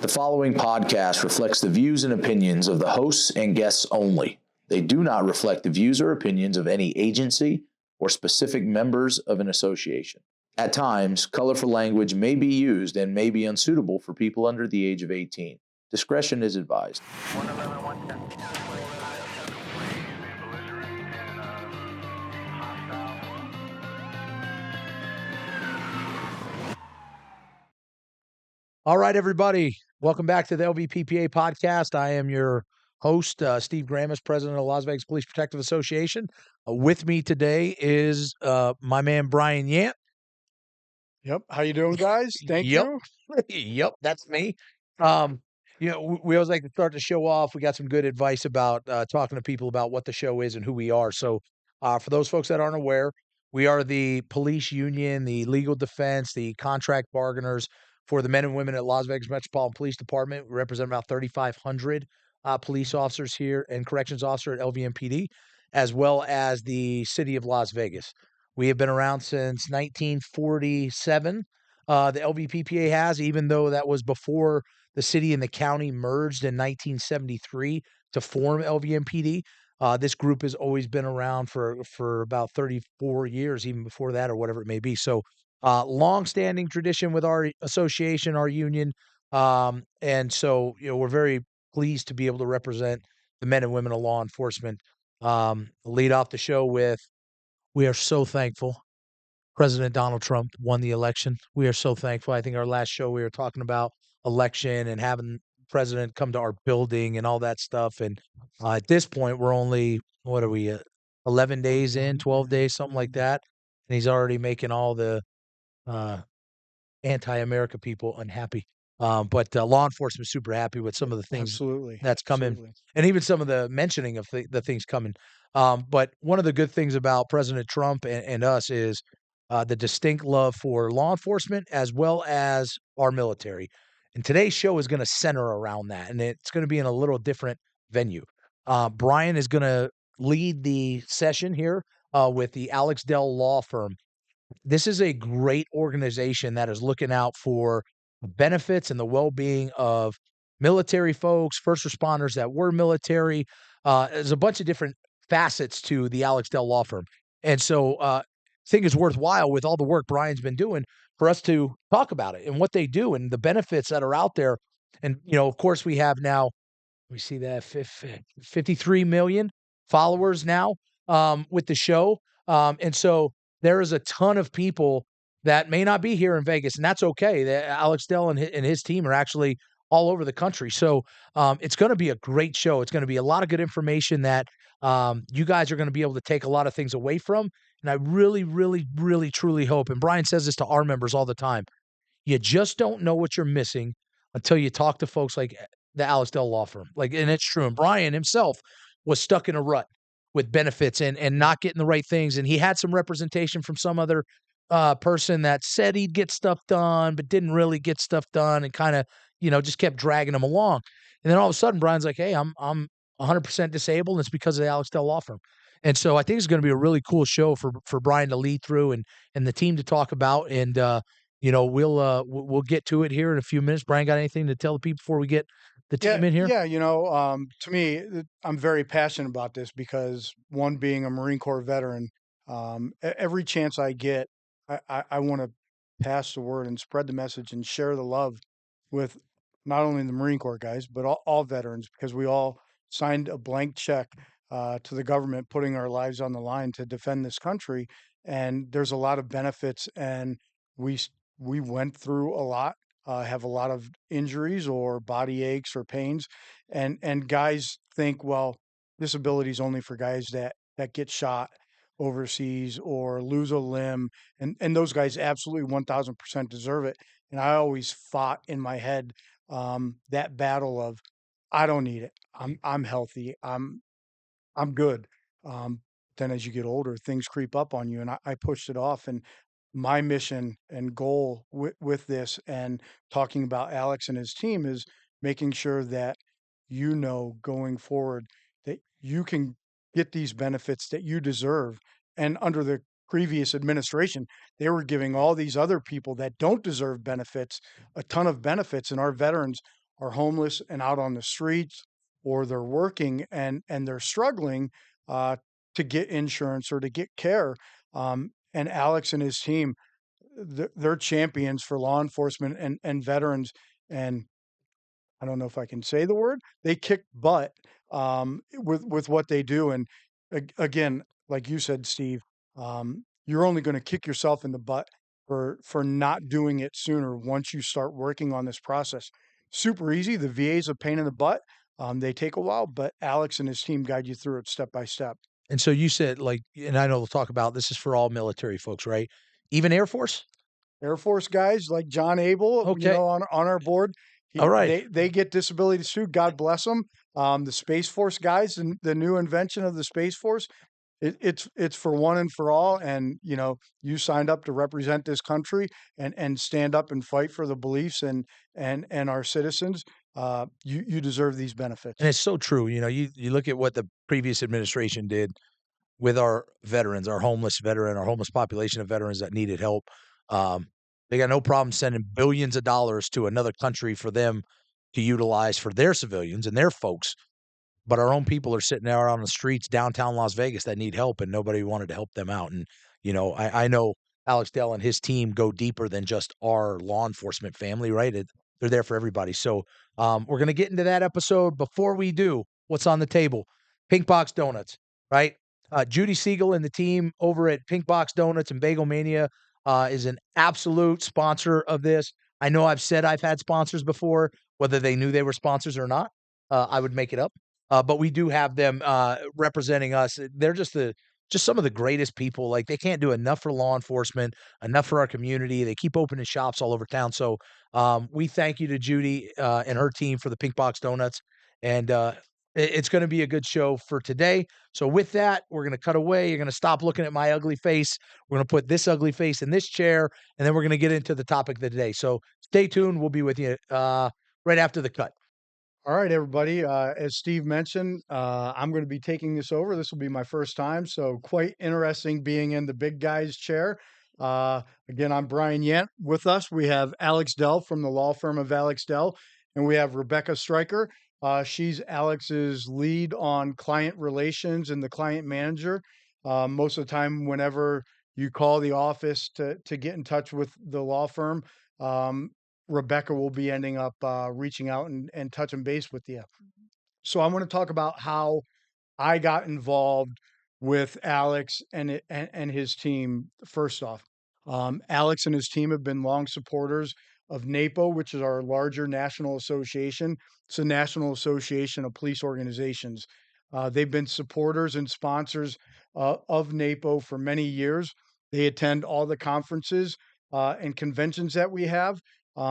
The following podcast reflects the views and opinions of the hosts and guests only. They do not reflect the views or opinions of any agency or specific members of an association. At times, colorful language may be used and may be unsuitable for people under the age of 18. Discretion is advised. All right, everybody. Welcome back to the LVPPA Podcast. I am your host, Steve Gramis, president of the Las Vegas Police Protective Association. With me today is my man, Brian Yant. Yep. How you doing, guys? Thank you. Yep, that's me. We always like to start the show off. We got some good advice about talking to people about what the show is and who we are. So for those folks that aren't aware, we are the police union, the legal defense, the contract bargainers for the men and women at Las Vegas Metropolitan Police Department. We represent about 3,500 police officers here and corrections officer at LVPPA, as well as the city of Las Vegas. We have been around since 1947. The LVPPA has, even though that was before the city and the county merged in 1973 to form LVPPA. This group has always been around for about 34 years, even before that or whatever it may be. So long-standing tradition with our association, our union. And so, we're very pleased to be able to represent the men and women of law enforcement. Lead off the show with, we are so thankful President Donald Trump won the election. We are so thankful. I think our last show we were talking about election and having the president come to our building and all that stuff. And at this point, we're only, 11 days in, 12 days, something like that. And he's already making all the anti-America people unhappy. But law enforcement is super happy with some of the things that's coming. Absolutely. And even some of the mentioning of the things coming. But one of the good things about President Trump and us is the distinct love for law enforcement as well as our military. And today's show is going to center around that, and it's going to be in a little different venue. Brian is going to lead the session here with the Alex Dell law firm. This is a great organization that is looking out for the benefits and the well-being of military folks, first responders that were military. There's a bunch of different facets to the Alex Dell law firm. And so I think it's worthwhile with all the work Brian's been doing for us to talk about it and what they do and the benefits that are out there. And, of course, we have now, we see that 53 million followers now with the show. And so there is a ton of people that may not be here in Vegas, and that's okay. Alex Dell and his team are actually all over the country. So it's going to be a great show. It's going to be a lot of good information that you guys are going to be able to take a lot of things away from. And I really, really, really, truly hope, and Brian says this to our members all the time, you just don't know what you're missing until you talk to folks like the Alex Dell law firm. And it's true. And Brian himself was stuck in a rut with benefits and not getting the right things. And he had some representation from some other person that said he'd get stuff done, but didn't really get stuff done and kind of, just kept dragging him along. And then all of a sudden, Brian's like, hey, I'm 100% disabled. And it's because of the Alex Dell law firm. And so I think it's going to be a really cool show for Brian to lead through and the team to talk about. And, we'll get to it here in a few minutes. Brian, got anything to tell the people before we get the team in here? Yeah, to me, I'm very passionate about this because, one, being a Marine Corps veteran, every chance I get, I want to pass the word and spread the message and share the love with not only the Marine Corps guys, but all veterans, because we all signed a blank check to the government, putting our lives on the line to defend this country. And there's a lot of benefits, and we went through a lot. Have a lot of injuries or body aches or pains, and guys think, well, disability is only for guys that get shot overseas or lose a limb, and those guys absolutely 1,000% deserve it. And I always fought in my head that battle of, I don't need it. I'm healthy. I'm good. Then as you get older, things creep up on you, and I pushed it off. And my mission and goal with this and talking about Alex and his team is making sure that going forward that you can get these benefits that you deserve. And under the previous administration, they were giving all these other people that don't deserve benefits a ton of benefits, and our veterans are homeless and out on the streets, or they're working and they're struggling to get insurance or to get care. And Alex and his team, they're champions for law enforcement and veterans. And I don't know if I can say the word. They kick butt with what they do. And again, like you said, Steve, you're only going to kick yourself in the butt for not doing it sooner once you start working on this process. Super easy. The VA is a pain in the butt. They take a while, but Alex and his team guide you through it step by step. And so you said, like, and I know we'll talk about this is for all military folks, right? Even Air Force? Air Force guys like John Abel, Okay. on our board. All right. They get disability too. God bless them. The Space Force guys, and the new invention of the Space Force, it's for one and for all. And you signed up to represent this country and stand up and fight for the beliefs and our citizens. You deserve these benefits. And it's so true. You look at what the previous administration did with our veterans, our homeless population of veterans that needed help. They got no problem sending billions of dollars to another country for them to utilize for their civilians and their folks. But our own people are sitting there on the streets downtown Las Vegas that need help, and nobody wanted to help them out. And, I know Alex Dell and his team go deeper than just our law enforcement family, right? They're there for everybody. So we're going to get into that episode. Before we do, what's on the table? Pink Box Donuts, right? Judy Siegel and the team over at Pink Box Donuts and Bagel Mania is an absolute sponsor of this. I know I've said I've had sponsors before, whether they knew they were sponsors or not. I would make it up. But we do have them representing us. They're just some of the greatest people. Like, they can't do enough for law enforcement, enough for our community. They keep opening shops all over town. So we thank you to Judy and her team for the Pink Box Donuts. And it's going to be a good show for today. So with that, we're going to cut away. You're going to stop looking at my ugly face. We're going to put this ugly face in this chair, and then we're going to get into the topic of the day. So stay tuned. We'll be with you right after the cut. All right, everybody. As Steve mentioned, I'm going to be taking this over. This will be my first time, so quite interesting being in the big guy's chair. Again, I'm Brian Yant. With us, we have Alex Dell from the law firm of Alex Dell, and we have Rebecca Stryker. She's Alex's lead on client relations and the client manager. Most of the time, whenever you call the office to get in touch with the law firm, Rebecca will be ending up reaching out and touching base with you. So I want to talk about how I got involved with Alex and his team. First off, Alex and his team have been long supporters of NAPO, which is our larger national association. It's a national association of police organizations. They've been supporters and sponsors of NAPO for many years. They attend all the conferences and conventions that we have.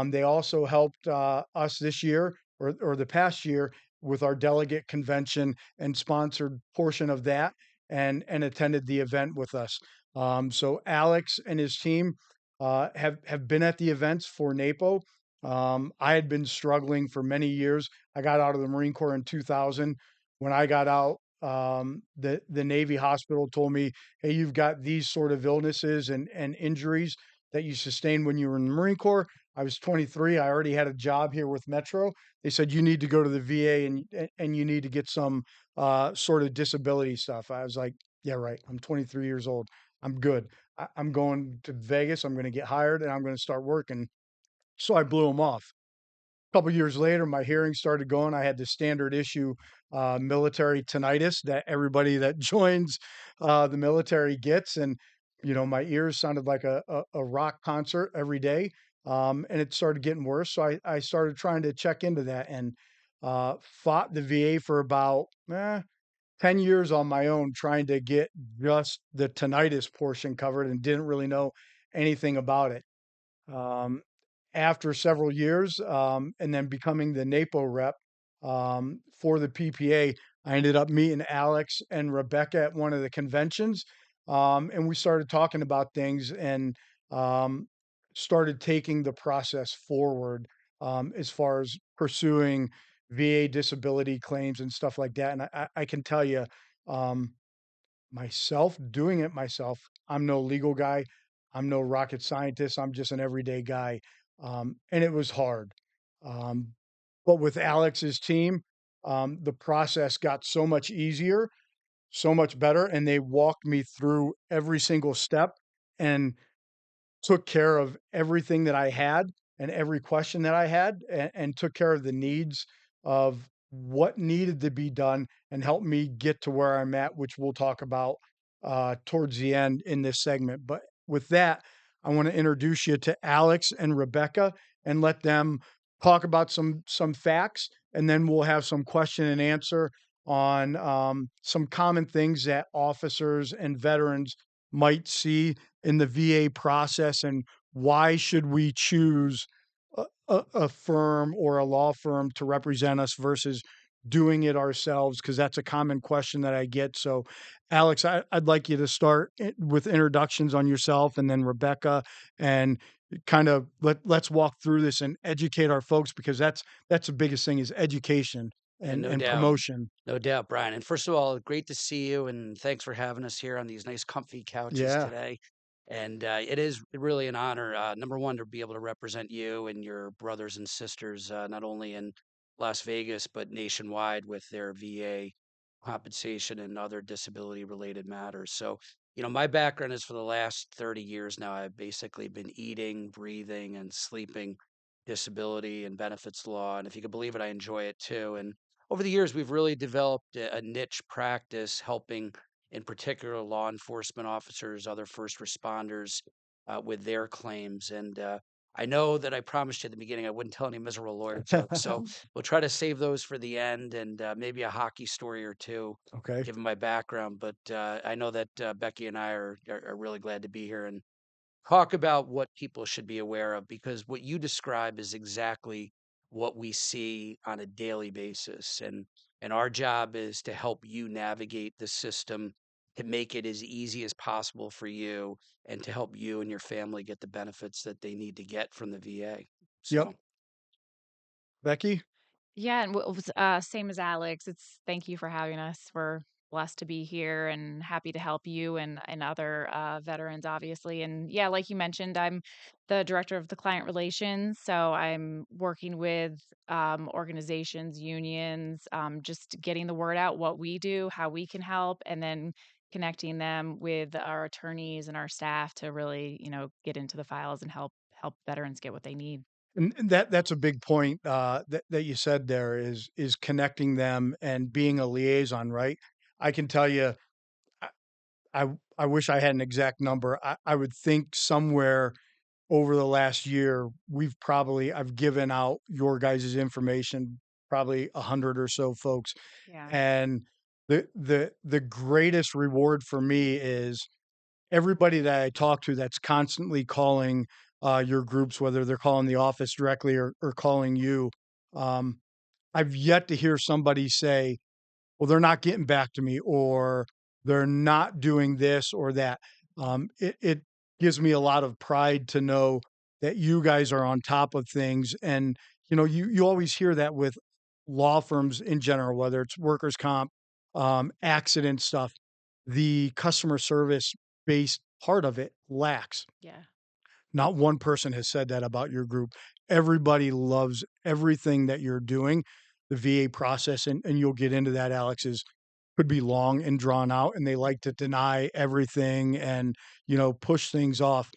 They also helped us this year or the past year with our delegate convention and sponsored portion of that and attended the event with us. So Alex and his team have been at the events for NAPO. I had been struggling for many years. I got out of the Marine Corps in 2000. When I got out, the Navy hospital told me, hey, you've got these sort of illnesses and injuries that you sustained when you were in the Marine Corps. I was 23. I already had a job here with Metro. They said, you need to go to the VA and you need to get some sort of disability stuff. I was like, yeah, right. I'm 23 years old. I'm good. I'm going to Vegas. I'm going to get hired and I'm going to start working. So I blew them off. A couple years later, my hearing started going. I had the standard issue military tinnitus that everybody that joins the military gets. And, my ears sounded like a rock concert every day. And it started getting worse. So I started trying to check into that and fought the VA for about 10 years on my own, trying to get just the tinnitus portion covered and didn't really know anything about it. After several years and then becoming the NAPO rep for the PPA, I ended up meeting Alex and Rebecca at one of the conventions. And we started talking about things and started taking the process forward as far as pursuing VA disability claims and stuff like that. And I can tell you, doing it myself, I'm no legal guy. I'm no rocket scientist. I'm just an everyday guy. And it was hard. But with Alex's team, the process got so much easier, so much better, and they walked me through every single step and took care of everything that I had and every question that I had, and took care of the needs of what needed to be done and helped me get to where I'm at, which we'll talk about towards the end in this segment. But with that, I want to introduce you to Alex and Rebecca and let them talk about some facts, and then we'll have some question and answer on some common things that officers and veterans might see in the VA process, and why should we choose a firm or a law firm to represent us versus doing it ourselves? Because that's a common question that I get. So, Alex, I'd like you to start with introductions on yourself, and then Rebecca, and kind of let's walk through this and educate our folks, because that's the biggest thing is education And no and doubt, promotion. no doubt, Brian. And first of all, great to see you, and thanks for having us here on these nice, comfy couches Yeah. today. And it is really an honor, number one, to be able to represent you and your brothers and sisters, not only in Las Vegas, but nationwide with their VA compensation and other disability related matters. So, my background is for the last 30 years now. I've basically been eating, breathing, and sleeping disability and benefits law. And if you can believe it, I enjoy it too. And over the years, we've really developed a niche practice helping, in particular, law enforcement officers, other first responders with their claims. And I know that I promised you at the beginning I wouldn't tell any miserable lawyer jokes. So we'll try to save those for the end, and maybe a hockey story or two, Okay. given my background. But I know that Becky and I are really glad to be here and talk about what people should be aware of, because what you describe is exactly what we see on a daily basis, and our job is to help you navigate the system, to make it as easy as possible for you, and to help you and your family get the benefits that they need to get from the VA. Yep. So Becky? Yeah, and it was same as Alex. It's Thank you for having us. We're blessed to be here and happy to help you and other veterans, obviously. And yeah, like you mentioned, I'm the director of the client relations, so I'm working with organizations, unions, just getting the word out, what we do, how we can help, and then connecting them with our attorneys and our staff to really, get into the files and help veterans get what they need. And that's a big point that you said there is connecting them and being a liaison, right? I can tell you, I I wish I had an exact number. I would think somewhere over the last year I've given out your guys' information, probably 100 or so folks, Yeah. and the greatest reward for me is everybody that I talk to that's constantly calling your groups, whether they're calling the office directly or calling you. Um, I've yet to hear somebody say, well, they're not getting back to me, or they're not doing this or that. It gives me a lot of pride to know that you guys are on top of things. And, you always hear that with law firms in general, whether it's workers' comp, accident stuff, the customer service based part of it lacks. Yeah. Not one person has said that about your group. Everybody loves everything that you're doing. The VA process, and you'll get into that, Alex, is could be long and drawn out, and they like to deny everything and, push things off.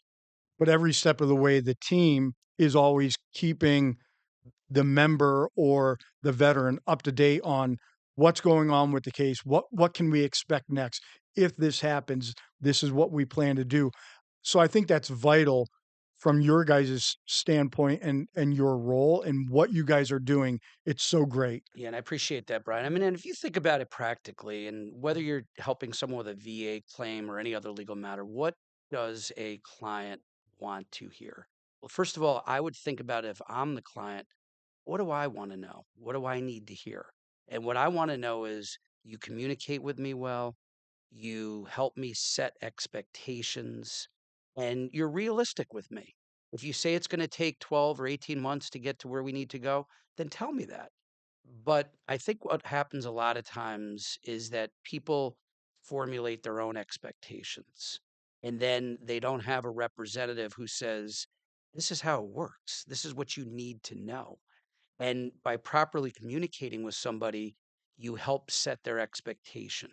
But every step of the way, the team is always keeping the member or the veteran up to date on what's going on with the case. What can we expect next? If this happens, this is what we plan to do. So I think that's vital from your guys' standpoint and your role and what you guys are doing. It's so great. yeah, and I appreciate that, Brian. I mean, and if you think about it practically, and whether you're helping someone with a VA claim or any other legal matter, what does a client want to hear? Well, first of all, I would think about, if I'm the client, what do I want to know? What do I need to hear? And what I want to know is, you communicate with me well, you help me set expectations, and you're realistic with me. If you say it's going to take 12 or 18 months to get to where we need to go, then tell me that. But I think what happens a lot of times is that people formulate their own expectations, and then they don't have a representative who says, this is how it works. This is what you need to know. And by properly communicating with somebody, you help set their expectation.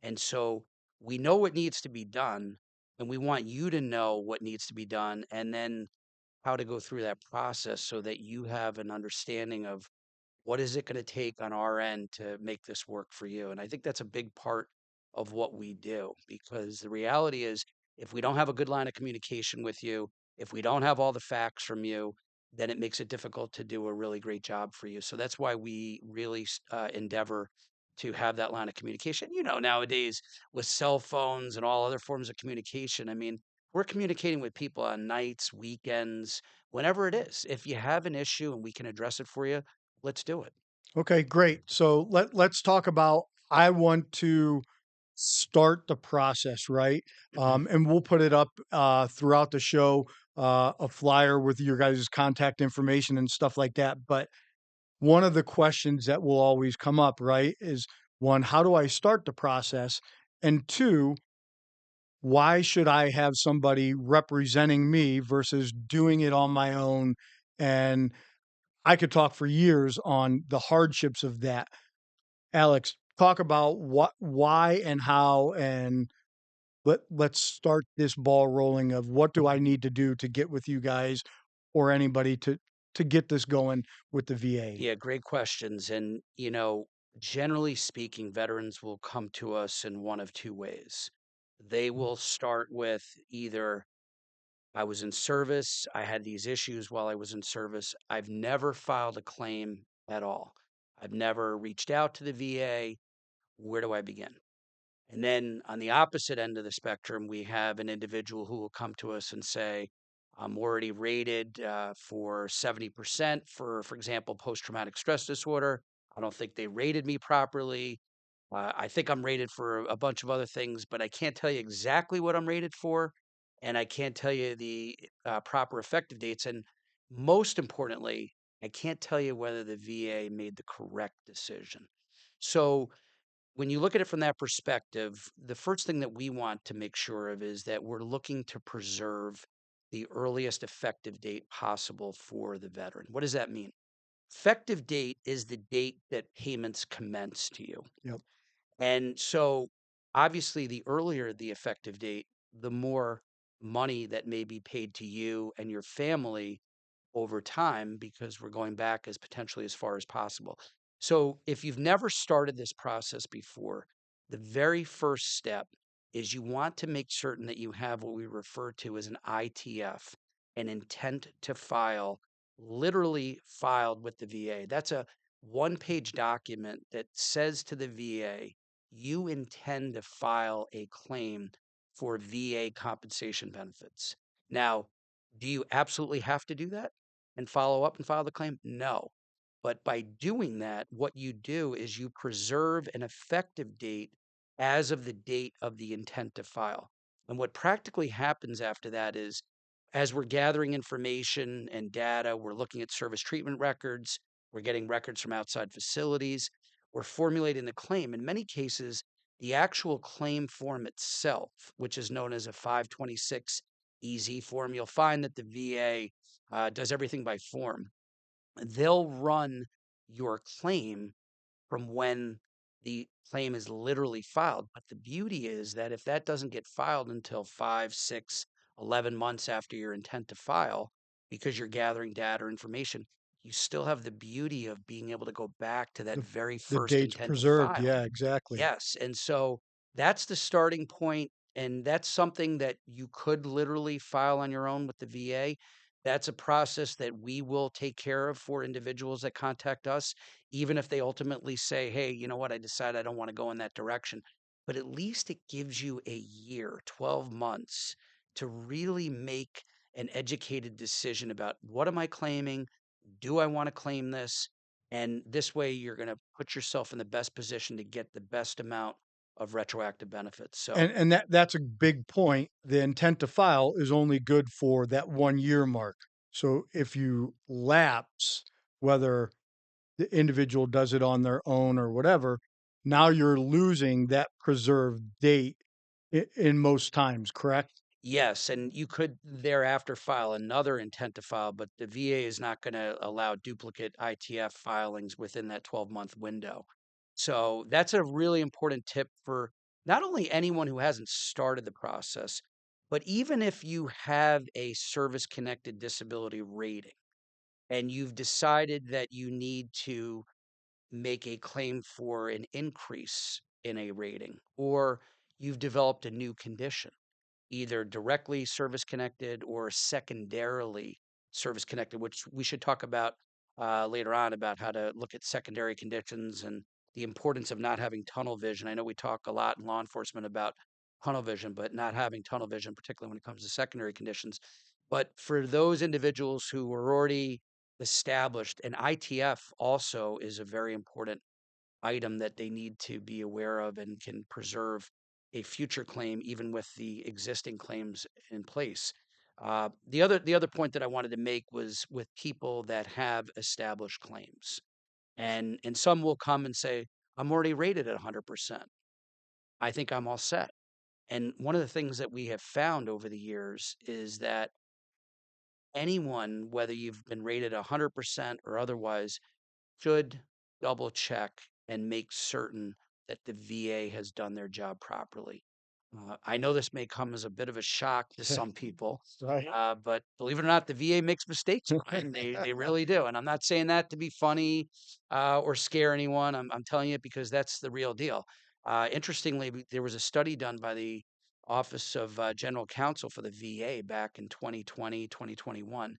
And so we know what needs to be done, and we want you to know what needs to be done, and then how to go through that process so that you have an understanding of what is it going to take on our end to make this work for you. And I think that's a big part of what we do, because the reality is, if we don't have a good line of communication with you, if we don't have all the facts from you, then it makes it difficult to do a really great job for you. So that's why we really endeavor to have that line of communication. Nowadays with cell phones and all other forms of communication, I mean, we're communicating with people on nights, weekends, whenever it is. If you have an issue and we can address it for you, let's do it. Okay, great. So let's talk about, I want to start the process, right? And we'll put it up throughout the show, a flyer with your guys' contact information and stuff like that. But one of the questions that will always come up, right, is one, how do I start the process? And two, why should I have somebody representing me versus doing it on my own? And I could talk for years on the hardships of that. Alex, talk about why and how, and let's start this ball rolling of what do I need to do to get with you guys or anybody to get this going with the VA? Yeah, great questions. And, generally speaking, veterans will come to us in one of two ways. They will start with either, I was in service, I had these issues while I was in service. I've never filed a claim at all. I've never reached out to the VA. Where do I begin? And then on the opposite end of the spectrum, we have an individual who will come to us and say, I'm already rated for 70% for example, post-traumatic stress disorder. I don't think they rated me properly. I think I'm rated for a bunch of other things, but I can't tell you exactly what I'm rated for. And I can't tell you the proper effective dates. And most importantly, I can't tell you whether the VA made the correct decision. So when you look at it from that perspective, the first thing that we want to make sure of is that we're looking to preserve the earliest effective date possible for the veteran. What does that mean? Effective date is the date that payments commence to you. Yep. And so obviously the earlier the effective date, the more money that may be paid to you and your family over time, because we're going back as potentially as far as possible. So if you've never started this process before, the very first step is you want to make certain that you have what we refer to as an ITF, an intent to file, literally filed with the VA. That's a one-page document that says to the VA, you intend to file a claim for VA compensation benefits. Now, do you absolutely have to do that and follow up and file the claim? No. But by doing that, what you do is you preserve an effective date as of the date of the intent to file. And what practically happens after that is, as we're gathering information and data, we're looking at service treatment records, we're getting records from outside facilities, we're formulating the claim. In many cases, the actual claim form itself, which is known as a 526 EZ form, you'll find that the VA does everything by form. They'll run your claim from when the claim is literally filed. But the beauty is that if that doesn't get filed until 5, 6, 11 months after your intent to file, because you're gathering data or information, you still have the beauty of being able to go back to that very The first date's intent to preserved. file. Yeah, exactly. Yes. And so that's the starting point, and that's something that you could literally file on your own with the VA. That's a process that we will take care of for individuals that contact us, even if they ultimately say, hey, you know what, I decided I don't want to go in that direction. But at least it gives you a year, 12 months to really make an educated decision about, what am I claiming? Do I want to claim this? And this way, you're going to put yourself in the best position to get the best amount of retroactive benefits. So, And that's a big point. The intent to file is only good for that 1 year mark. So if you lapse, whether the individual does it on their own or whatever, now you're losing that preserved date in most times, correct? Yes, and you could thereafter file another intent to file, but the VA is not going to allow duplicate ITF filings within that 12-month window. So that's a really important tip for not only anyone who hasn't started the process, but even if you have a service-connected disability rating and you've decided that you need to make a claim for an increase in a rating, or you've developed a new condition either directly service connected or secondarily service connected, which we should talk about later on about how to look at secondary conditions and the importance of not having tunnel vision. I know we talk a lot in law enforcement about tunnel vision, but not having tunnel vision, particularly when it comes to secondary conditions. But for those individuals who are already established, and ITF also is a very important item that they need to be aware of and can preserve a future claim even with the existing claims in place. The other point that I wanted to make was with people that have established claims, and some will come and say, "I'm already rated at 100%. I think I'm all set." And one of the things that we have found over the years is that anyone, whether you've been rated 100% or otherwise, should double check and make certain that the VA has done their job properly. I know this may come as a bit of a shock to some people, Right. but believe it or not, the VA makes mistakes. Brian. They really do, and I'm not saying that to be funny or scare anyone. I'm telling you it because that's the real deal. Interestingly, there was a study done by the Office of General Counsel for the VA back in 2020, 2021.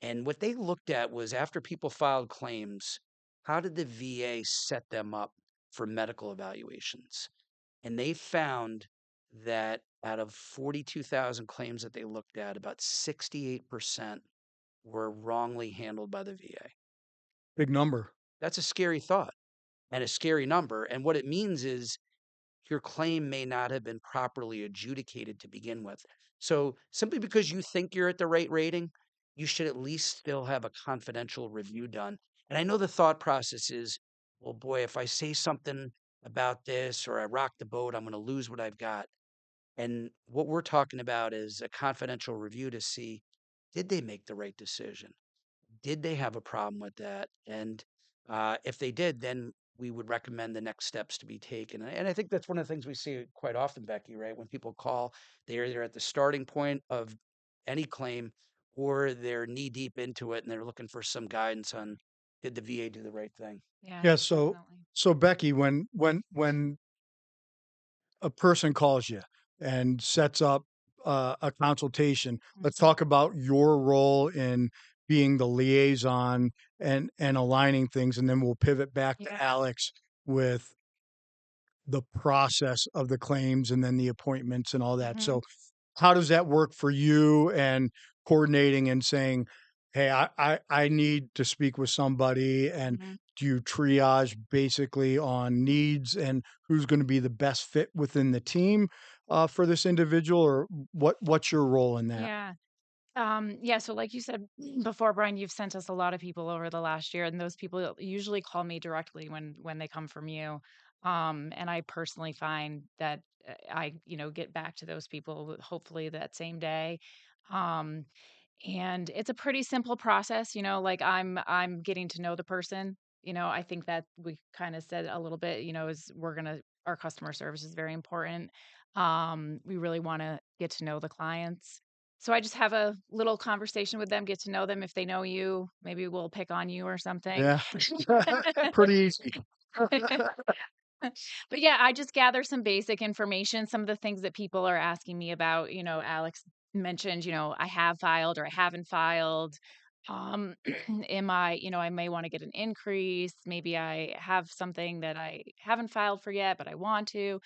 And what they looked at was after people filed claims, how did the VA set them up for medical evaluations? And they found that out of 42,000 claims that they looked at, about 68% were wrongly handled by the VA. Big number. That's a scary thought and a scary number. And what it means is your claim may not have been properly adjudicated to begin with. So simply because you think you're at the right rating, you should at least still have a confidential review done. And I know the thought process is, well, boy, if I say something about this or I rock the boat, I'm going to lose what I've got. And what we're talking about is a confidential review to see, did they make the right decision? Did they have a problem with that? And if they did, then we would recommend the next steps to be taken. And I think that's one of the things we see quite often, Becky, right? When people call, they're either at the starting point of any claim or they're knee deep into it and they're looking for some guidance on did the VA do the right thing? Yeah, Yeah. So, definitely. so Becky, when a person calls you and sets up a consultation, let's Mhm. talk about your role in being the liaison and aligning things, and then we'll pivot back Yeah. to Alex with the process of the claims and then the appointments and all that. Mhm. So how does that work for you and coordinating and saying, hey, I need to speak with somebody, and Mhm. do you triage basically on needs and who's going to be the best fit within the team for this individual, or what's your role in that? Yeah. Yeah, so like you said before, Brian, you've sent us a lot of people over the last year, and those people usually call me directly when they come from you. And I personally find that get back to those people hopefully that same day. Um, and it's a pretty simple process, like I'm getting to know the person. I think that we kind of said a little bit, is our customer service is very important. We really want to get to know the clients. So I just have a little conversation with them, get to know them. If they know you, maybe we'll pick on you or something. Yeah, pretty easy. But yeah, I just gather some basic information, some of the things that people are asking me about. Alex mentioned, I have filed or I haven't filed. Um, I may want to get an increase. Maybe I have something that I haven't filed for yet, but I want to.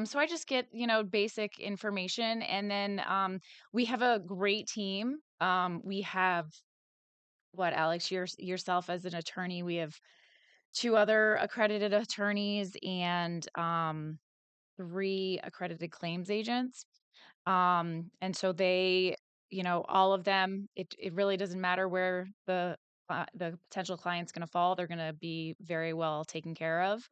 So I just get, basic information. And then we have a great team. We have what, Alex, yourself as an attorney. We have two other accredited attorneys and three accredited claims agents. And so they, all of them, it really doesn't matter where the the potential client's going to fall, they're going to be very well taken care of.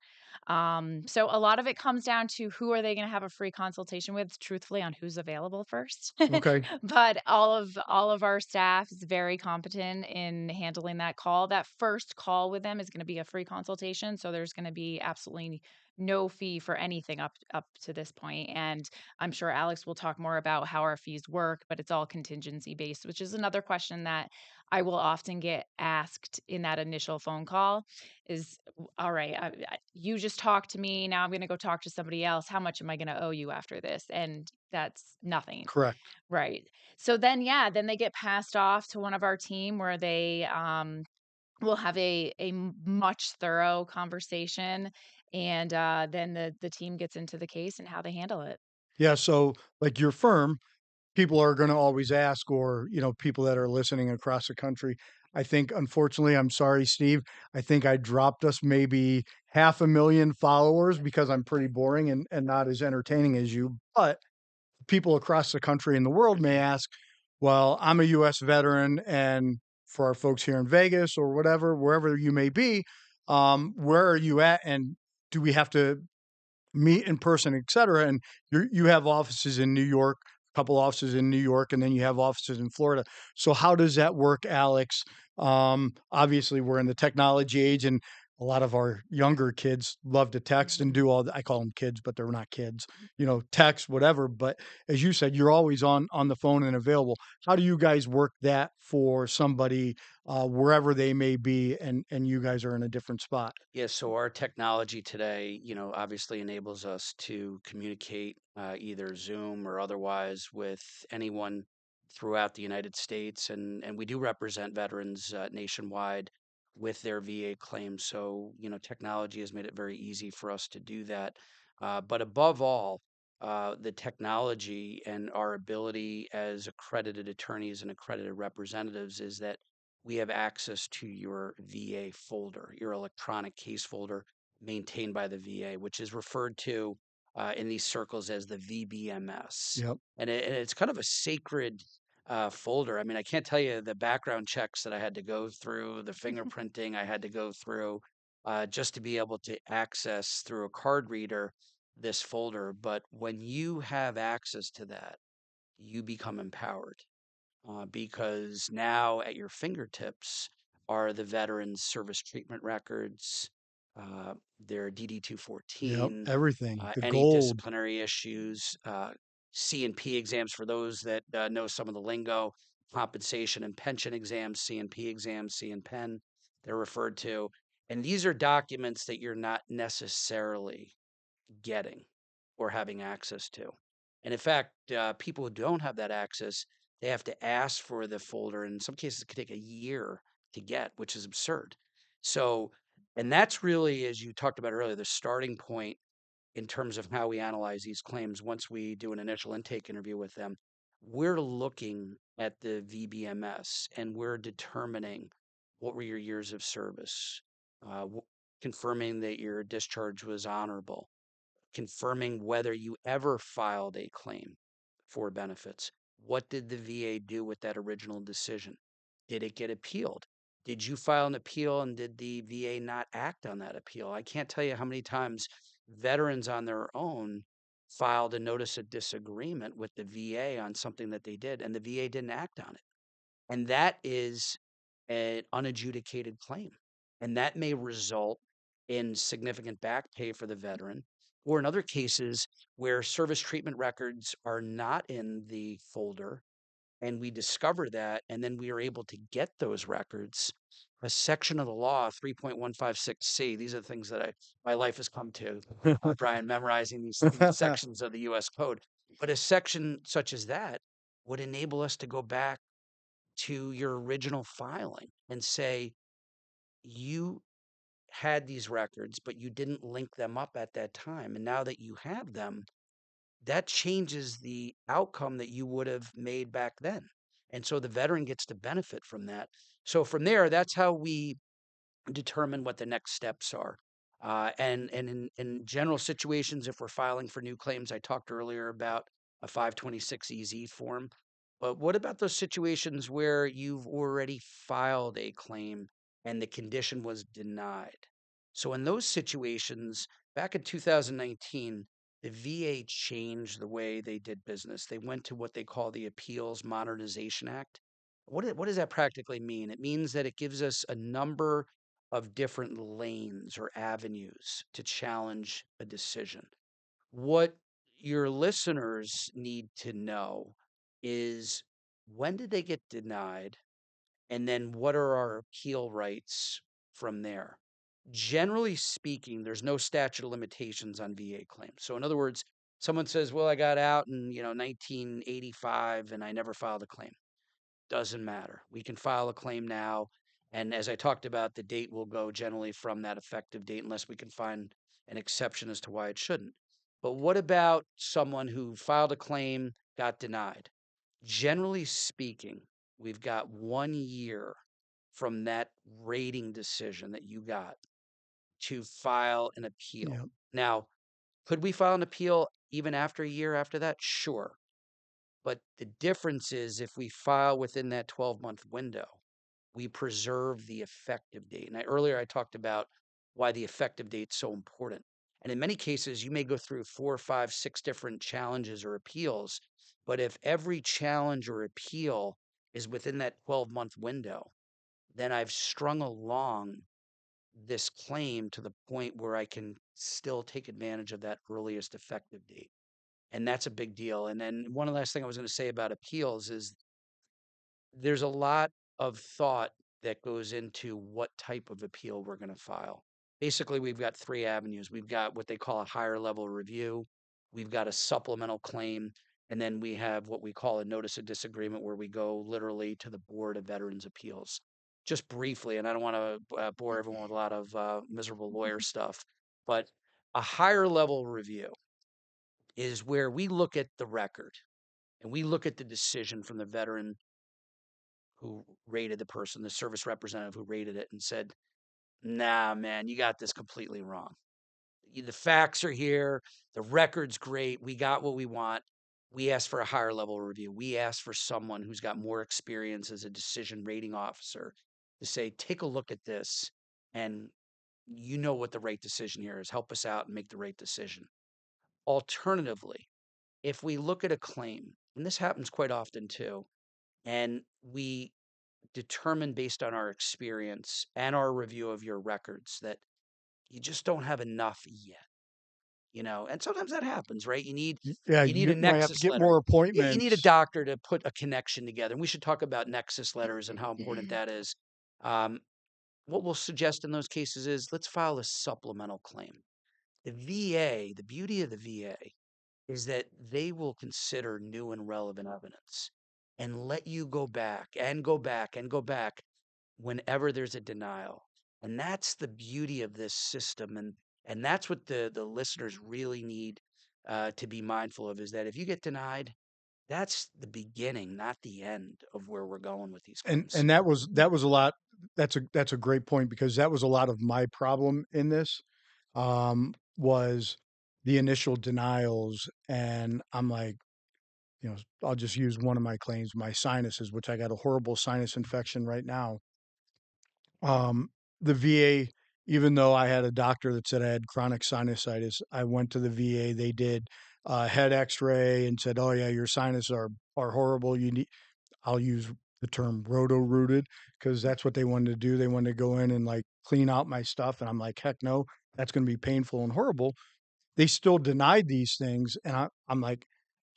So a lot of it comes down to who are they going to have a free consultation with, truthfully, on who's available first. Okay. But all of our staff is very competent in handling that call. That first call with them is going to be a free consultation, so there's going to be absolutely no fee for anything up to this point. And I'm sure Alex will talk more about how our fees work, but it's all contingency based, which is another question that I will often get asked in that initial phone call is, all right, you just talked to me. Now I'm going to go talk to somebody else. How much am I going to owe you after this? And that's nothing. Correct. Right. So then, yeah, then they get passed off to one of our team where they will have a much thorough conversation. And then the team gets into the case and how they handle it. Yeah. So, like your firm, people are going to always ask, or, people that are listening across the country. I think, unfortunately, I'm sorry, Steve, I think I dropped us maybe 500,000 followers because I'm pretty boring and not as entertaining as you. But people across the country and the world may ask, well, I'm a U.S. veteran, and for our folks here in Vegas or whatever, wherever you may be, where are you at? And do we have to meet in person, et cetera? And you have offices in New York, a couple offices in New York, and then you have offices in Florida. So how does that work, Alex? Obviously, we're in the technology age, and a lot of our younger kids love to text and do all I call them kids, but they're not kids, text, whatever. But as you said, you're always on the phone and available. How do you guys work that for somebody wherever they may be, and you guys are in a different spot? Yeah, so our technology today, obviously enables us to communicate either Zoom or otherwise with anyone throughout the United States, and we do represent veterans nationwide with their VA claims. So, technology has made it very easy for us to do that. But above all, the technology and our ability as accredited attorneys and accredited representatives is that we have access to your VA folder, your electronic case folder maintained by the VA, which is referred to in these circles as the VBMS. Yep. And it's kind of a sacred folder. I mean, I can't tell you the background checks that I had to go through, the fingerprinting I had to go through just to be able to access through a card reader this folder. But when you have access to that, you become empowered because now at your fingertips are the veterans' service treatment records, their DD Yep. 214, Everything. The any gold. disciplinary issues, C&P exams for those that know some of the lingo, compensation and pension exams, C&P exams, C and Pen, they're referred to. And these are documents that you're not necessarily getting or having access to. And in fact, people who don't have that access, they have to ask for the folder. In some cases, it could take a year to get, which is absurd. So, and that's really, as you talked about earlier, the starting point in terms of how we analyze these claims. Once we do an initial intake interview with them, we're looking at the VBMS and we're determining what were your years of service, confirming that your discharge was honorable, confirming whether you ever filed a claim for benefits. What did the VA do with that original decision? Did it get appealed? Did you file an appeal and did the VA not act on that appeal? I can't tell you how many times veterans on their own filed a notice of disagreement with the VA on something that they did and the VA didn't act on it. And that is an unadjudicated claim. And that may result in significant back pay for the veteran, or in other cases where service treatment records are not in the folder, and we discover that, and then we are able to get those records. A section of the law, 3.156C, these are the things that my life has come to, Brian, memorizing these sections of the US Code. But a section such as that would enable us to go back to your original filing and say, you had these records, but you didn't link them up at that time. And now that you have them, that changes the outcome that you would have made back then. And so the veteran gets to benefit from that. So from there, that's how we determine what the next steps are. And in general situations, if we're filing for new claims, I talked earlier about a 526EZ form. But what about those situations where you've already filed a claim and the condition was denied? So in those situations, back in 2019, the VA changed the way they did business. They went to what they call the Appeals Modernization Act. What does that practically mean? It means that it gives us a number of different lanes or avenues to challenge a decision. What your listeners need to know is, when did they get denied? And then what are our appeal rights from there? Generally speaking, there's no statute of limitations on VA claims. So in other words, someone says, well, I got out in 1985 and I never filed a claim. Doesn't matter. We can file a claim now. And as I talked about, the date will go generally from that effective date unless we can find an exception as to why it shouldn't. But what about someone who filed a claim, got denied? Generally speaking, we've got 1 year from that rating decision that you got to file an appeal. Yep. Now, could we file an appeal even after a year after that? Sure. But the difference is, if we file within that 12-month window, we preserve the effective date. And earlier I talked about why the effective date's so important. And in many cases, you may go through 4, 5, 6 different challenges or appeals. But if every challenge or appeal is within that 12-month window, then I've strung along this claim to the point where I can still take advantage of that earliest effective date. And that's a big deal. And then one last thing I was going to say about appeals is, there's a lot of thought that goes into what type of appeal we're going to file. Basically, we've got 3 avenues. We've got what they call a higher level review, we've got a supplemental claim, and then we have what we call a notice of disagreement, where we go literally to the Board of Veterans Appeals. Just briefly, and I don't want to bore everyone with a lot of miserable lawyer stuff, but a higher level review is where we look at the record and we look at the decision from the veteran who rated the person, the service representative who rated it, and said, nah, man, you got this completely wrong. The facts are here. The record's great. We got what we want. We asked for a higher level review. We asked for someone who's got more experience as a decision rating officer to say, take a look at this, and you know what the right decision here is. Help us out and make the right decision. Alternatively, if we look at a claim, and this happens quite often too, and we determine based on our experience and our review of your records that you just don't have enough yet, and sometimes that happens, right? You need Yeah, you need a you might have to nexus get letter. more Yeah, you need a appointments. doctor to put a connection together. And we should talk about nexus letters and how important that is. What we'll suggest in those cases is, let's file a supplemental claim. The VA, the beauty of the VA is that they will consider new and relevant evidence and let you go back and go back and go back whenever there's a denial. And that's the beauty of this system. And that's what the listeners really need to be mindful of, is that if you get denied, that's the beginning, not the end of where we're going with these And claims. that was a lot. That's a great point, because that was a lot of my problem in this, was the initial denials. And I'm like, I'll just use one of my claims, my sinuses, which I got a horrible sinus infection right now. The VA, even though I had a doctor that said I had chronic sinusitis, I went to the VA. They did a head X-ray and said, "Oh yeah, your sinuses are horrible. You need." I'll use the term roto-rooted, because that's what they wanted to do. They wanted to go in and like clean out my stuff, and I'm like, heck no, that's going to be painful and horrible. They still denied these things, and I'm like,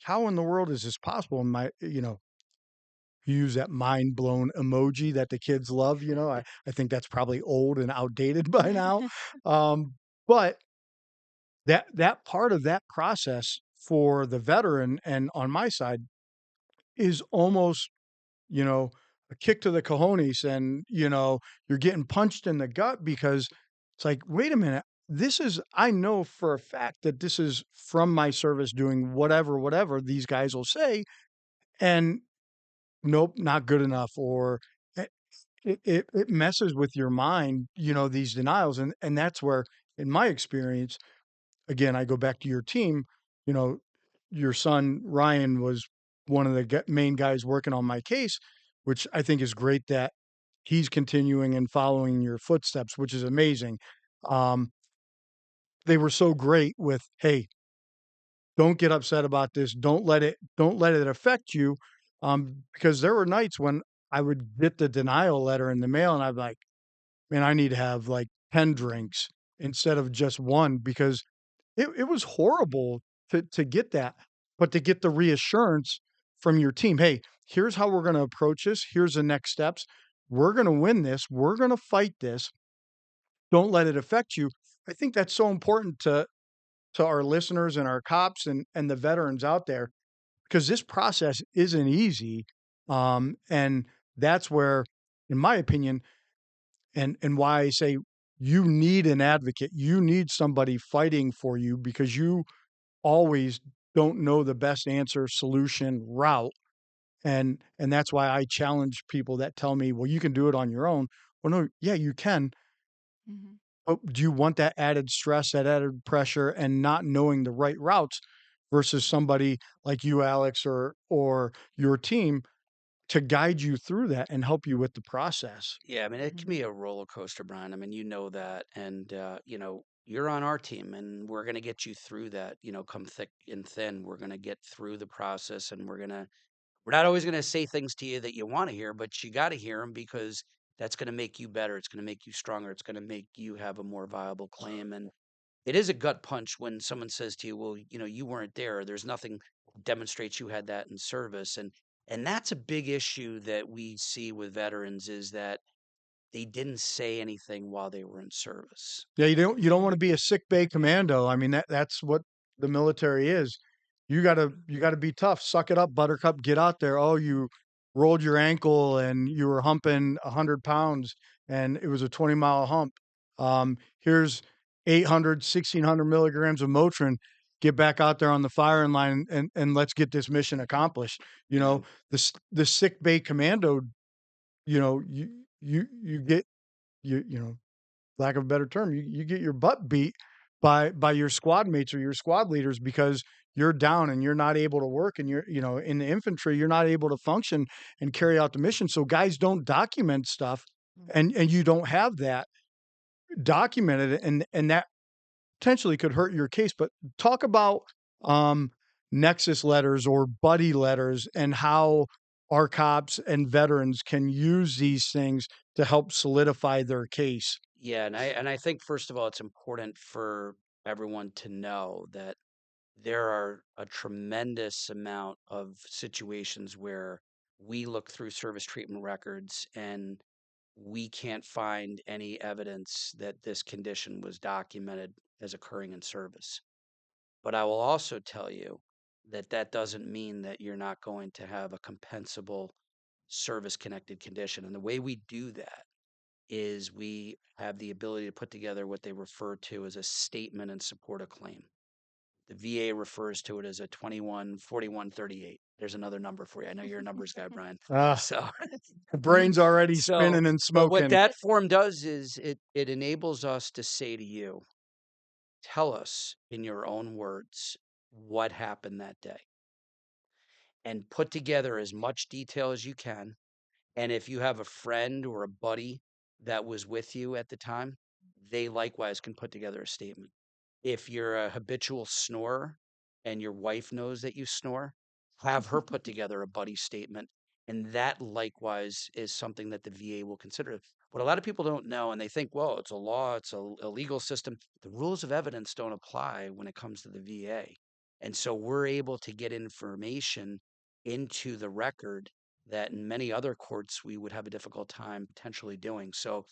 how in the world is this possible? And use that mind blown emoji that the kids love. I think that's probably old and outdated by now. But that part of that process for the veteran and on my side is almost, a kick to the cojones, and, you're getting punched in the gut, because it's like, wait a minute. I know for a fact that this is from my service doing whatever these guys will say. And nope, not good enough. Or it, it messes with your mind, these denials. And that's where, in my experience, again, I go back to your team, you know, your son, Ryan, was one of the main guys working on my case, which I think is great that he's continuing and following your footsteps, which is amazing. Um, they were so great with, hey, don't get upset about this. Don't let it affect you. Because there were nights when I would get the denial letter in the mail and I'd be like, man, I need to have like 10 drinks instead of just one because it was horrible to get that, but to get the reassurance from your team, hey, here's how we're going to approach this. Here's the next steps. We're going to win this. We're going to fight this. Don't let it affect you. I think that's so important to our listeners and our cops and the veterans out there because this process isn't easy. And that's where, in my opinion, and why I say you need an advocate, you need somebody fighting for you because you always don't know the best answer, solution, route. And that's why I challenge people that tell me, well, you can do it on your own. Well, no, yeah, you can. Mhm. But do you want that added stress, that added pressure, and not knowing the right routes versus somebody like you, Alex, or your team to guide you through that and help you with the process? Yeah, I mean, it can Mhm. be a roller coaster, Brian. I mean, you know that. And, you're on our team and we're going to get you through that, come thick and thin. We're going to get through the process and we're not always going to say things to you that you want to hear, but you got to hear them because that's going to make you better. It's going to make you stronger. It's going to make you have a more viable claim. And it is a gut punch when someone says to you, well, you weren't there. There's nothing demonstrates you had that in service. And that's a big issue that we see with veterans is that they didn't say anything while they were in service. Yeah, you don't want to be a sick bay commando. I mean that's what the military is. You gotta be tough. Suck it up, Buttercup. Get out there. Oh, you rolled your ankle and you were humping 100 pounds and it was a 20-mile hump. Here's 800, 1600 milligrams of Motrin. Get back out there on the firing line and let's get this mission accomplished. You Yeah. know, the sick bay commando, you get you know lack of a better term, you get your butt beat by your squad mates or your squad leaders because you're down and you're not able to work and you're in the infantry you're not able to function and carry out the mission. So guys don't document stuff, and you don't have that documented, and that potentially could hurt your case. But talk about um, nexus letters or buddy letters and how our cops and veterans can use these things to help solidify their case. Yeah, and I think first of all, it's important for everyone to know that there are a tremendous amount of situations where we look through service treatment records and we can't find any evidence that this condition was documented as occurring in service. But I will also tell you that that doesn't mean that you're not going to have a compensable service connected condition. And the way we do that is we have the ability to put together what they refer to as a statement in support of claim. The VA refers to it as a 214138. There's another number for you. I know you're a numbers guy, Brian. Ah, So, the brain's already so, spinning and but what smoking. that form does is it enables us to say to you, tell us in your own words what happened that day and put together as much detail as you can. And if you have a friend or a buddy that was with you at the time, they likewise can put together a statement. If you're a habitual snorer and your wife knows that you snore, have her put together a buddy statement. And that likewise is something that the VA will consider. What a lot of people don't know, and they think, well, it's a law, it's a legal system. The rules of evidence don't apply when it comes to the VA. And so we're able to get information into the record that in many other courts we would have a difficult time potentially doing. So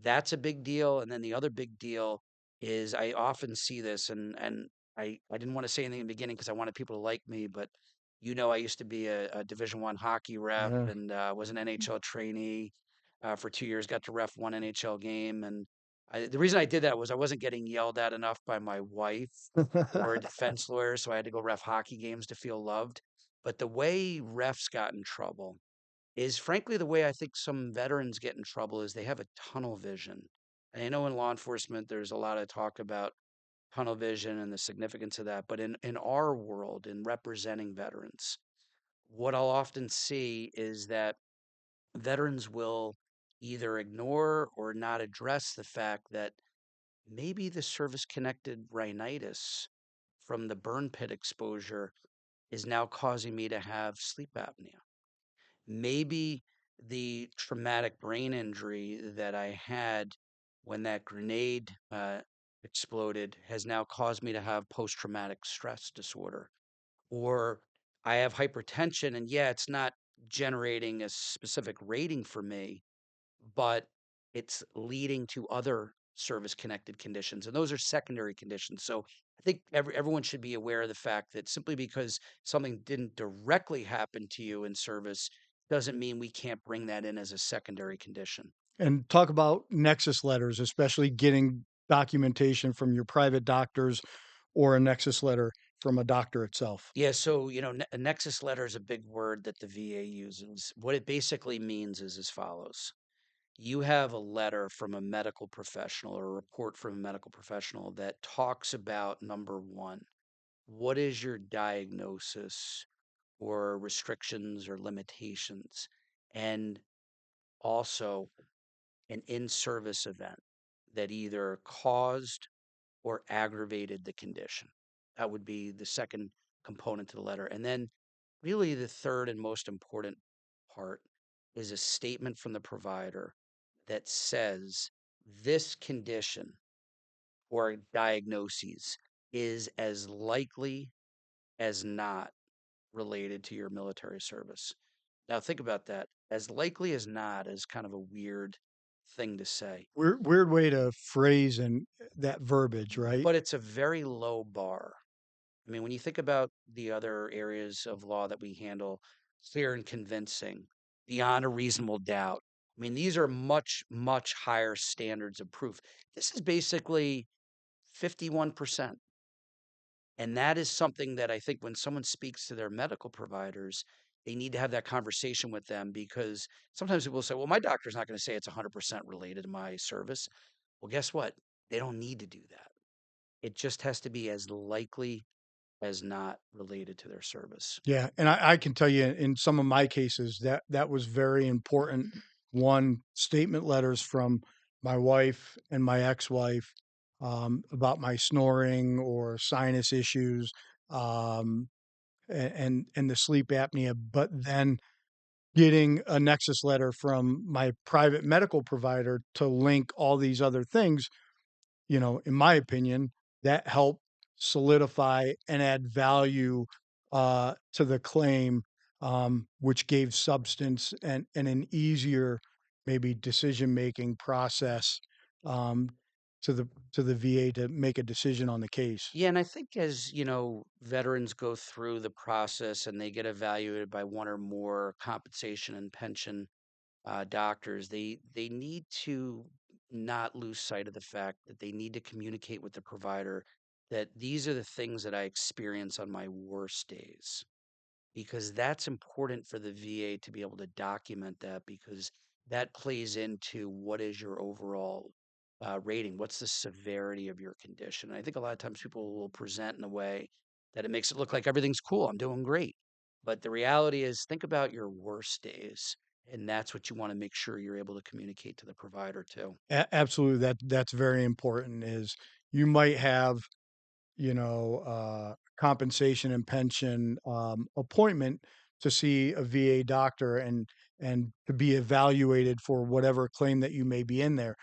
that's a big deal. And then the other big deal is I often see this, and I didn't want to say anything in the beginning because I wanted people to like me, but I used to be a Division I hockey ref Yeah. and was an NHL trainee for 2 years. Got to ref one NHL game, and the reason I did that was I wasn't getting yelled at enough by my wife or a defense lawyer, so I had to go ref hockey games to feel loved. But the way refs got in trouble is frankly the way I think some veterans get in trouble is they have a tunnel vision. And I know in law enforcement there's a lot of talk about tunnel vision and the significance of that, but in our world, in representing veterans, what I'll often see is that veterans will either ignore or not address the fact that maybe the service-connected rhinitis from the burn pit exposure is now causing me to have sleep apnea. Maybe the traumatic brain injury that I had when that grenade exploded has now caused me to have post-traumatic stress disorder. Or I have hypertension, and yeah, it's not generating a specific rating for me, but it's leading to other service-connected conditions, and those are secondary conditions. So I think everyone should be aware of the fact that simply because something didn't directly happen to you in service doesn't mean we can't bring that in as a secondary condition. And talk about nexus letters, especially getting documentation from your private doctors or a nexus letter from a doctor itself. Yeah, so a nexus letter is a big word that the VA uses. What it basically means is as follows. You have a letter from a medical professional or a report from a medical professional that talks about number one, what is your diagnosis or restrictions or limitations? And also an in service event that either caused or aggravated the condition. That would be the second component to the letter. And then, really, the third and most important part is a statement from the provider that says this condition or diagnoses is as likely as not related to your military service. Now, think about that. As likely as not is kind of a weird thing to say, Weird way to phrase and that verbiage, right? but it's a very low bar. I mean, when you think about the other areas of law that we handle, clear and convincing, beyond a reasonable doubt. I mean, these are much, much higher standards of proof. This is basically 51%. And that is something that I think when someone speaks to their medical providers, they need to have that conversation with them because sometimes people say, well, my doctor's not going to say it's 100% related to my service. Well, guess what? They don't need to do that. It just has to be as likely as not related to their service. Yeah, and I can tell you in some of my cases that was very important. One, statement letters from my wife and my ex-wife about my snoring or sinus issues, um, and the sleep apnea. But then getting a nexus letter from my private medical provider to link all these other things, in my opinion, that helped solidify and add value to the claim, which gave substance and an easier, maybe decision-making process um, to the VA to make a decision on the case. Yeah, and I think as, veterans go through the process and they get evaluated by one or more compensation and pension doctors, they need to not lose sight of the fact that they need to communicate with the provider that these are the things that I experience on my worst days, because that's important for the VA to be able to document that because that plays into what is your overall rating, what's the severity of your condition. And I think a lot of times people will present in a way that it makes it look like everything's cool, I'm doing great. But the reality is, think about your worst days, and that's what you want to make sure you're able to communicate to the provider too. Absolutely, that's very important. Is you might have compensation and pension appointment to see a VA doctor and to be evaluated for whatever claim that you may be in there.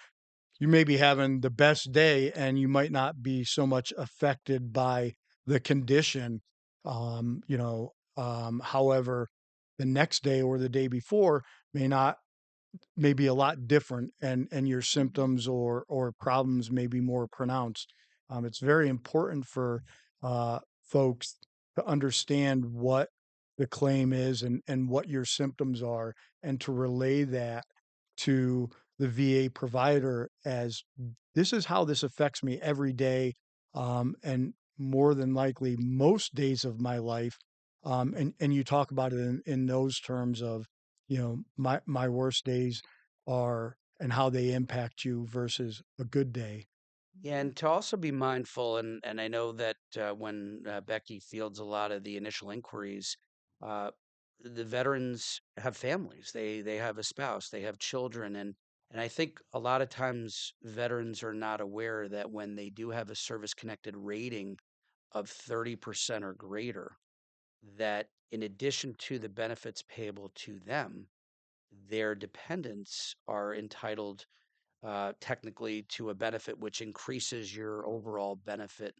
You may be having the best day and you might not be so much affected by the condition. However, the next day or the day before may not may be a lot different and your symptoms or problems may be more pronounced. It's very important for folks to understand what the claim is and what your symptoms are and to relay that to the VA provider as this is how this affects me every day, and more than likely most days of my life. And you talk about it in those terms of, my worst days are and how they impact you versus a good day. Yeah, and to also be mindful, and I know that when Becky fields a lot of the initial inquiries, uh, the veterans have families. They have a spouse, they have children, and I think a lot of times veterans are not aware that when they do have a service connected rating of 30% or greater, that in addition to the benefits payable to them, their dependents are entitled technically to a benefit which increases your overall benefit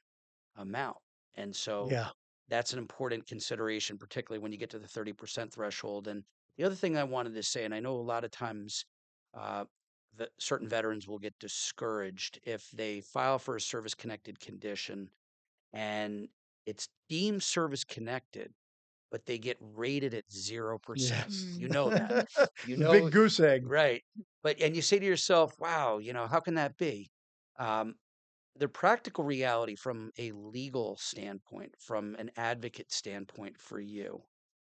amount. And so Yeah. that's an important consideration, particularly when you get to the 30% threshold. And the other thing I wanted to say, and I know a lot of times uh, certain veterans will get discouraged if they file for a service connected condition and it's deemed service connected, but they get rated at 0%. Yes. You know that. You The know, big goose egg. right. And you say to yourself, wow, how can that be? Um, the practical reality from a legal standpoint, from an advocate standpoint for you,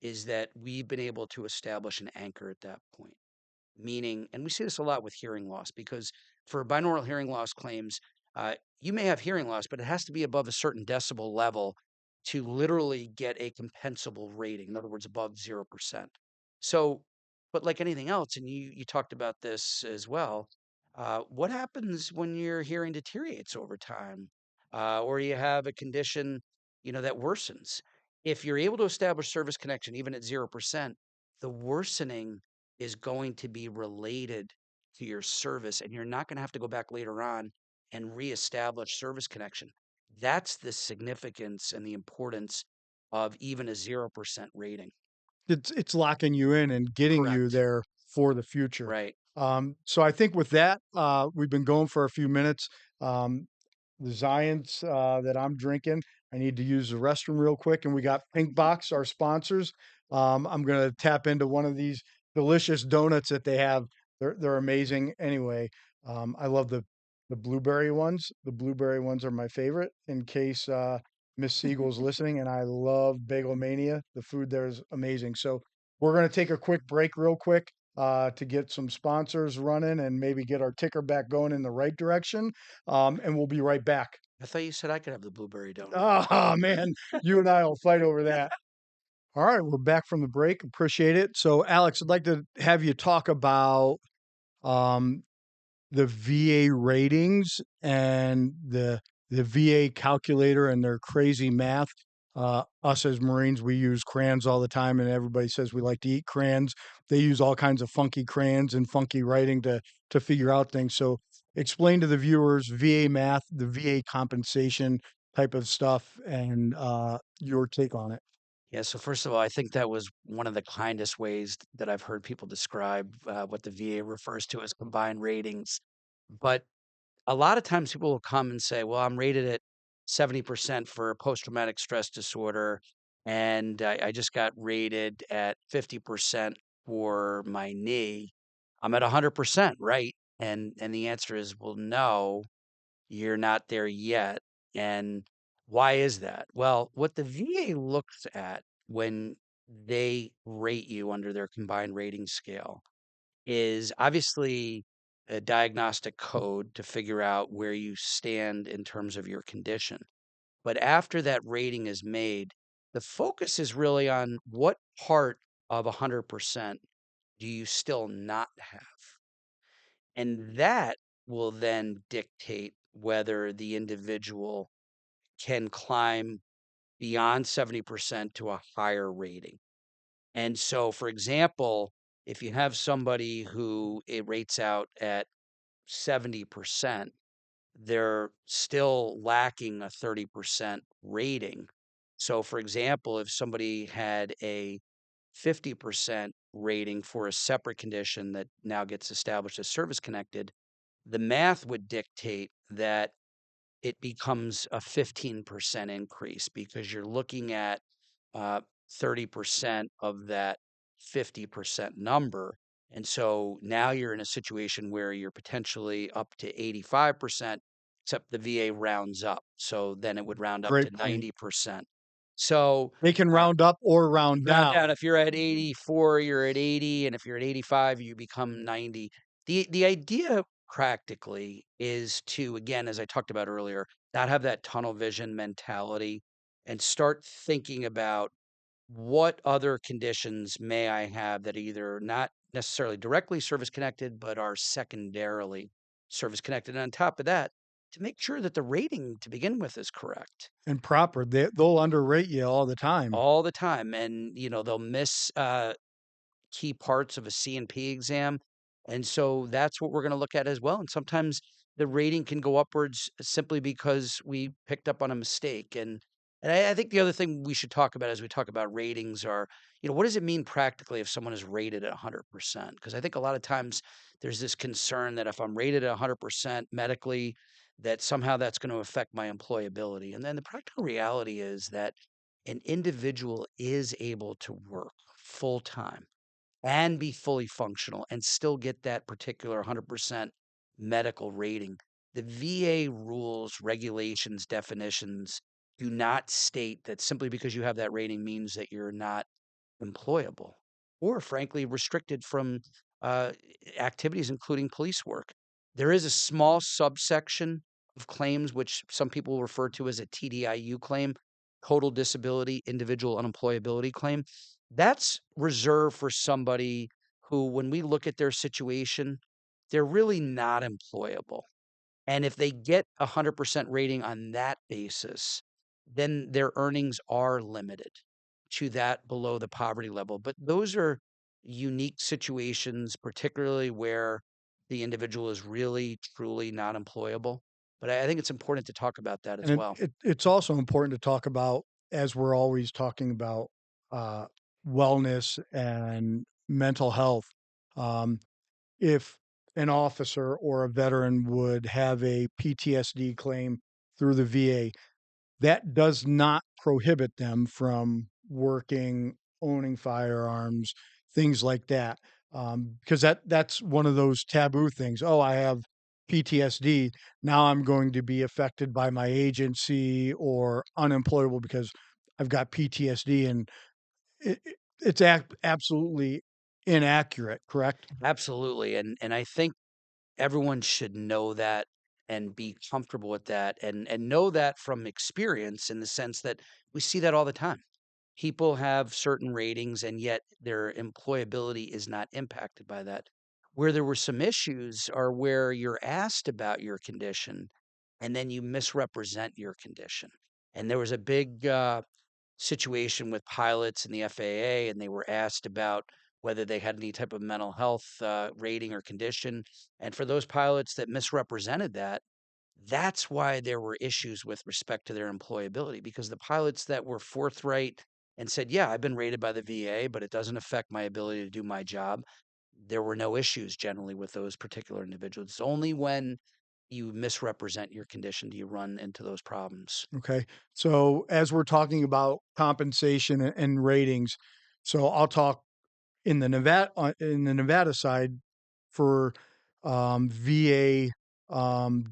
is that we've been able to establish an anchor at that point. Meaning, and we see this a lot with hearing loss, because for binaural hearing loss claims, you may have hearing loss, but it has to be above a certain decibel level to literally get a compensable rating. In other words, above 0%. So, but like anything else, and you talked about this as well, what happens when your hearing deteriorates over time, or you have a condition, that worsens? If you're able to establish service connection even at 0%, the worsening is going to be related to your service, and you're not going to have to go back later on and reestablish service connection. That's the significance and the importance of even a 0% rating. It's locking you in and getting you Correct. there for the future. Right. So I think with that, we've been going for a few minutes. The Zions that I'm drinking, I need to use the restroom real quick, and we got Pink Box, our sponsors. I'm gonna tap into one of these delicious donuts that they have. They're amazing. Anyway, I love the blueberry ones. The blueberry ones are my favorite. In case Miss Siegel's listening, and I love Bagel Mania. The food there is amazing. So we're gonna take a quick break, real quick, to get some sponsors running and maybe get our ticker back going in the right direction. And we'll be right back. I thought you said I could have the blueberry donut. Oh, man, you and I will fight over that. All right, we're back from the break. Appreciate it. So, Alex, I'd like to have you talk about um, the VA ratings and the VA calculator and their crazy math. Us as Marines, we use crayons all the time, and everybody says we like to eat crayons. They use all kinds of funky crayons and funky writing to figure out things. So, explain to the viewers VA math, the VA compensation type of stuff, and your take on it. Yeah, so first of all, I think that was one of the kindest ways that I've heard people describe what the VA refers to as combined ratings. But a lot of times people will come and say, well, I'm rated at 70% for post-traumatic stress disorder, and I just got rated at 50% for my knee. I'm at 100%, right? And the answer is, well, no, you're not there yet. And why is that? Well, what the VA looks at when they rate you under their combined rating scale is obviously a diagnostic code to figure out where you stand in terms of your condition. But after that rating is made, the focus is really on what part of 100% do you still not have? And that will then dictate whether the individual can climb beyond 70% to a higher rating. And so, for example, if you have somebody who it rates out at 70%, they're still lacking a 30% rating. So, for example, if somebody had a 50% rating for a separate condition that now gets established as service connected, the math would dictate that it becomes a 15% increase because you're looking at 30% of that 50% number. And so now you're in a situation where you're potentially up to 85%, except the VA rounds up. So then it would round up to Great point. 90%. So They can round up or round round down. down. If you're at 84, you're at 80, and if you're at 85, you become 90. The idea practically is to, again, as I talked about earlier, not have that tunnel vision mentality and start thinking about what other conditions may I have that are either not necessarily directly service connected, but are secondarily service connected. And on top of that, to make sure that the rating to begin with is correct And proper. They'll underrate you all the time. all the time. And, they'll miss key parts of a C&P exam. And so that's what we're going to look at as well. And sometimes the rating can go upwards simply because we picked up on a mistake. And I think the other thing we should talk about as we talk about ratings are, what does it mean practically if someone is rated at 100%? Because I think a lot of times there's this concern that if I'm rated at 100% medically, that somehow that's going to affect my employability. And then the practical reality is that an individual is able to work full time and be fully functional and still get that particular 100% medical rating. The VA rules, regulations, definitions do not state that simply because you have that rating means that you're not employable or, frankly, restricted from uh, activities, including police work. There is a small subsection of claims, which some people refer to as a TDIU claim, total disability, individual unemployability claim. That's reserved for somebody who, when we look at their situation, they're really not employable. And if they get a 100% rating on that basis, then their earnings are limited to that below the poverty level. But those are unique situations, particularly where the individual is really, truly not employable. But I think it's important to talk about that as And well. it's also important to talk about, as we're always talking about uh, wellness and mental health. Um, if an officer or a veteran would have a PTSD claim through the VA, that does not prohibit them from working, owning firearms, things like that. Because that's one of those taboo things. Oh, I have PTSD. Now I'm going to be affected by my agency or unemployable because I've got PTSD, and it's absolutely inaccurate. Correct? Absolutely. And I think everyone should know that and be comfortable with that and know that from experience in the sense that we see that all the time. People have certain ratings and yet their employability is not impacted by that. Where there were some issues are where you're asked about your condition and then you misrepresent your condition. And there was a big situation with pilots in the FAA, and they were asked about whether they had any type of mental health rating or condition. And for those pilots that misrepresented that, that's why there were issues with respect to their employability, because the pilots that were forthright and said, yeah, I've been rated by the VA, but it doesn't affect my ability to do my job. There were no issues generally with those particular individuals. It's only when you misrepresent your condition do you run into those problems. Okay. So as we're talking about compensation and ratings, so I'll talk in the Nevada side for VA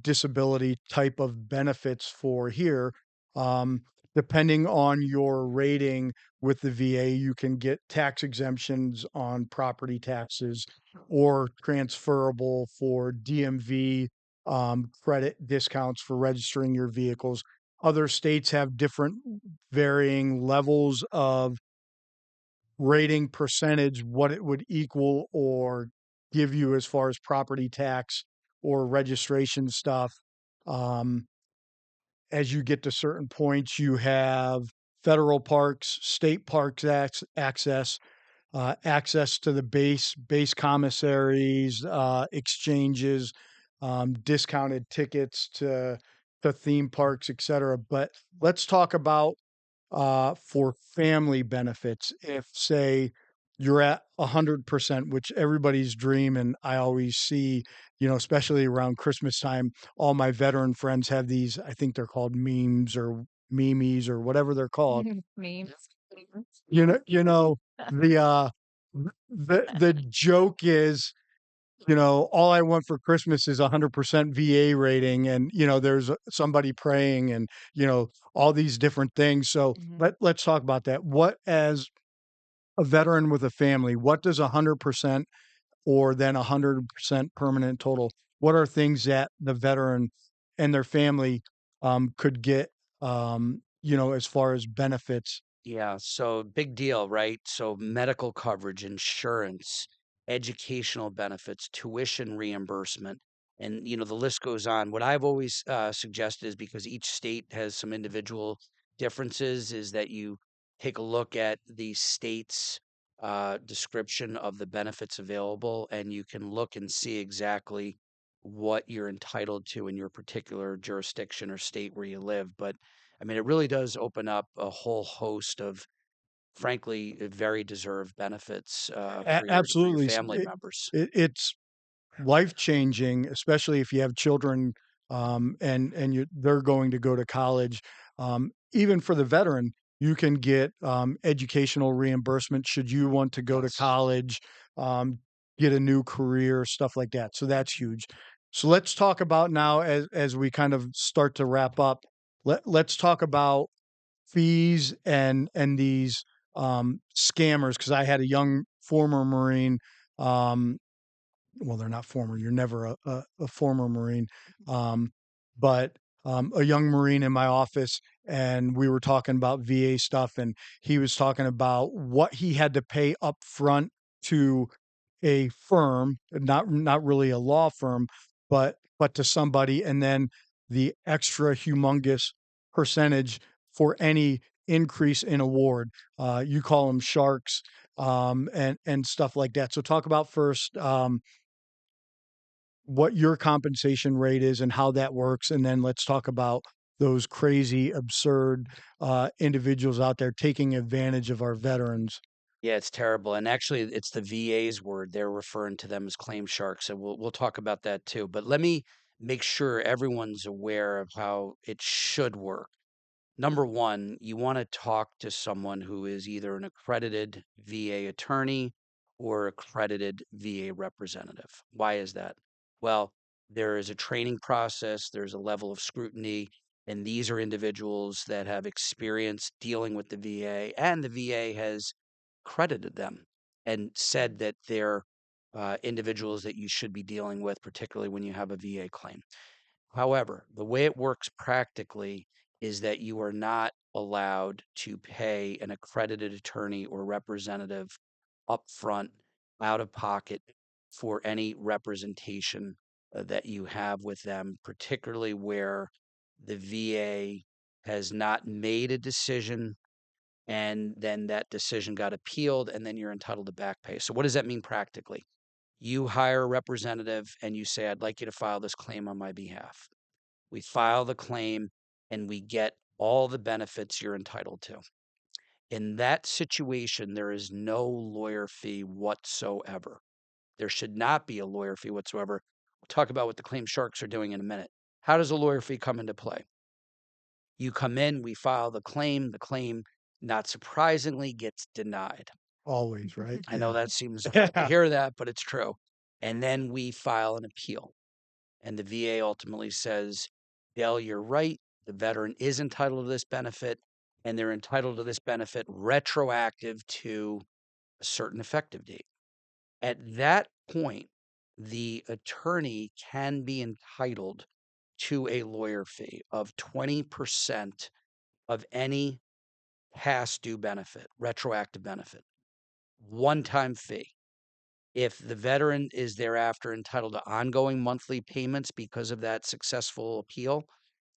disability type of benefits for here. Um, Depending on your rating with the VA, you can get tax exemptions on property taxes or transferable for DMV credit discounts for registering your vehicles. Other states have different varying levels of rating percentage, what it would equal or give you as far as property tax or registration stuff. Um, as you get to certain points, you have federal parks, state parks access, access to the base commissaries, exchanges, discounted tickets to theme parks, etc. But let's talk about for family benefits. If, say, you're at 100%, which everybody's dream, and I always see, especially around Christmas time, all my veteran friends have these, I think they're called memes or memes or whatever they're called. Memes. The the joke is, all I want for Christmas is 100% VA rating, and there's somebody praying, and all these different things. So Mhm. let's talk about that. What, as a veteran with a family, what does 100% or then 100% permanent total? What are things that the veteran and their family could get? As far as benefits Yeah, so big deal, right? So medical coverage, insurance, educational benefits, tuition reimbursement, and the list goes on. What I've always suggested is, because each state has some individual differences, is that you take a look at the state's description of the benefits available, and you can look and see exactly what you're entitled to in your particular jurisdiction or state where you live. But I mean, it really does open up a whole host of, frankly, very deserved benefits for your Absolutely. family members. It's life changing, especially if you have children, and they're going to go to college. Even for the veteran, you can get educational reimbursement should you want to go to Yes. college, um, get a new career, stuff like that. So that's huge. So let's talk about now, as we kind of start to wrap up. Let's talk about fees and these scammers, because I had a young former Marine. Um, well, they're not former. You're never a former Marine, um, but a young Marine in my office, and we were talking about VA stuff, and he was talking about what he had to pay up front to a firm, not really a law firm, but to somebody, and then the extra humongous percentage for any increase in award. You call them sharks, and stuff like that. So talk about first. What your compensation rate is and how that works, and then let's talk about those crazy, absurd individuals out there taking advantage of our veterans. Yeah, it's terrible. And actually, it's the VA's word. They're referring to them as claim sharks. So we'll talk about that too. But let me make sure everyone's aware of how it should work. Number one, you want to talk to someone who is either an accredited VA attorney or accredited VA representative. Why is that? Well, there is a training process, there's a level of scrutiny, and these are individuals that have experience dealing with the VA, and the VA has credited them and said that they're individuals that you should be dealing with, particularly when you have a VA claim. However, the way it works practically is that you are not allowed to pay an accredited attorney or representative upfront, out of pocket, for any representation that you have with them, particularly where the VA has not made a decision and then that decision got appealed and then you're entitled to back pay. So, what does that mean practically? You hire a representative and you say, I'd like you to file this claim on my behalf. We file the claim and we get all the benefits you're entitled to. In that situation, there is no lawyer fee whatsoever. There should not be a lawyer fee whatsoever. We'll talk about what the claim sharks are doing in a minute. How does a lawyer fee come into play? You come in, we file the claim, not surprisingly, gets denied. Always, right? I know Yeah. that seems hard to hear that, but it's true. And then we file an appeal. And the VA ultimately says, Dell, you're right. The veteran is entitled to this benefit, and they're entitled to this benefit retroactive to a certain effective date. At that point, the attorney can be entitled to a lawyer fee of 20% of any past due benefit, retroactive benefit, one time fee. If the veteran is thereafter entitled to ongoing monthly payments because of that successful appeal,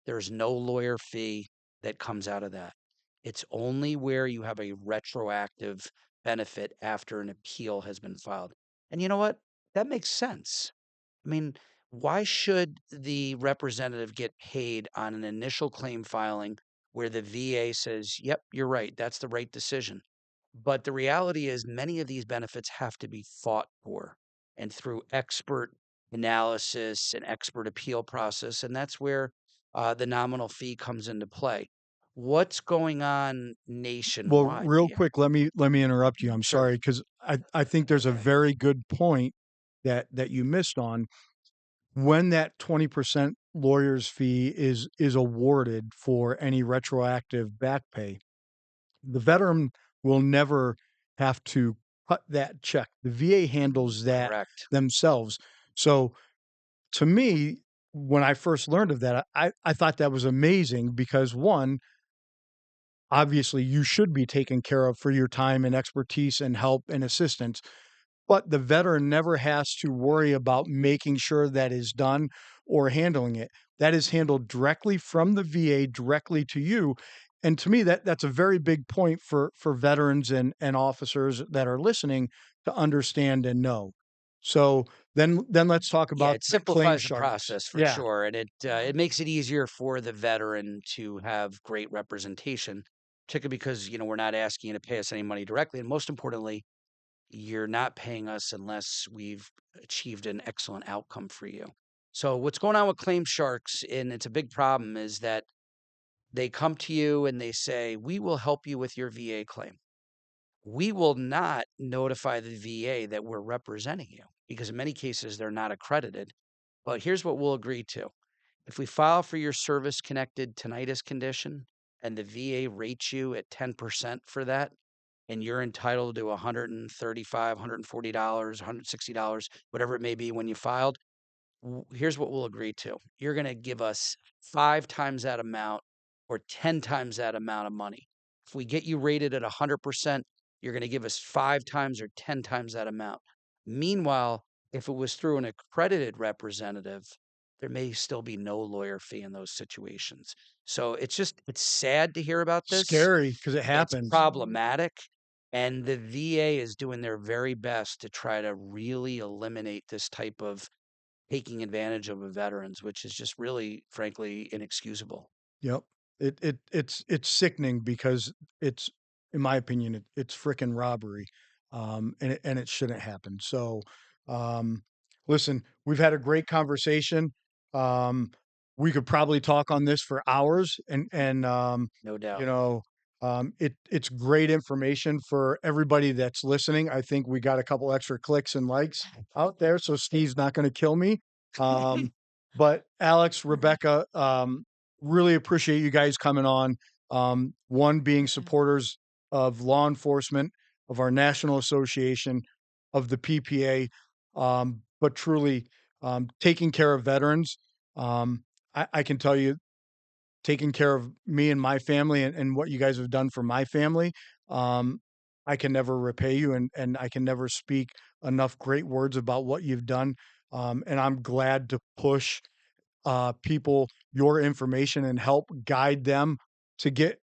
there's no lawyer fee that comes out of that. It's only where you have a retroactive benefit after an appeal has been filed. And you know what? That makes sense. I mean, why should the representative get paid on an initial claim filing where the VA says, yep, you're right, that's the right decision? But the reality is, many of these benefits have to be fought for and through expert analysis and expert appeal process. And that's where the nominal fee comes into play. What's going on Well, nationwide? real quick, let me interrupt you. I'm Sure. sorry, because I think there's a very good point that you missed on. When that 20% lawyer's fee is awarded for any retroactive back pay, the veteran will never have to cut that check. The VA handles that Correct. themselves. So to me, when I first learned of that, I thought that was amazing because one, obviously you should be taken care of for your time and expertise and help and assistance. But the veteran never has to worry about making sure that is done or handling it. That is handled directly from the VA directly to you. And to me, that's a very big point for veterans and officers that are listening to understand and know. So then let's talk Yeah, about it the claim simplifies the sharks. process for Yeah, sure, and it makes it easier for the veteran to have great representation, particularly because we're not asking you to pay us any money directly, and most importantly, you're not paying us unless we've achieved an excellent outcome for you. So what's going on with claim sharks, and it's a big problem, is that they come to you and they say, "We will help you with your VA claim." We will not notify the VA that we're representing you because in many cases they're not accredited. But here's what we'll agree to. If we file for your service connected tinnitus condition and the VA rates you at 10% for that, and you're entitled to $135, $140, $160, whatever it may be when you filed, here's what we'll agree to. You're going to give us 5 times that amount or 10 times that amount of money. If we get you rated at 100%, you're going to give us 5 times or 10 times that amount. Meanwhile, if it was through an accredited representative, there may still be no lawyer fee in those situations. So it's sad to hear about this. scary because it It's happens. problematic. And the VA is doing their very best to try to really eliminate this type of taking advantage of a veterans, which is just really, frankly, inexcusable. Yep. It's sickening because it's, in my opinion, it's frickin' robbery, and it shouldn't happen. So, um, listen, we've had a great conversation. Um, we could probably talk on this for hours, and No you doubt. know, it's great information for everybody that's listening. I think we got a couple extra clicks and likes out there, so Steve's not going to kill me. Um, but Alex, Rebecca, really appreciate you guys coming on. One being supporters of law enforcement, of our national association, of the PPA, but truly taking care of veterans. I can tell you, taking care of me and my family and what you guys have done for my family. Um, I can never repay you, and I can never speak enough great words about what you've done. And I'm glad to push people your information and help guide them to get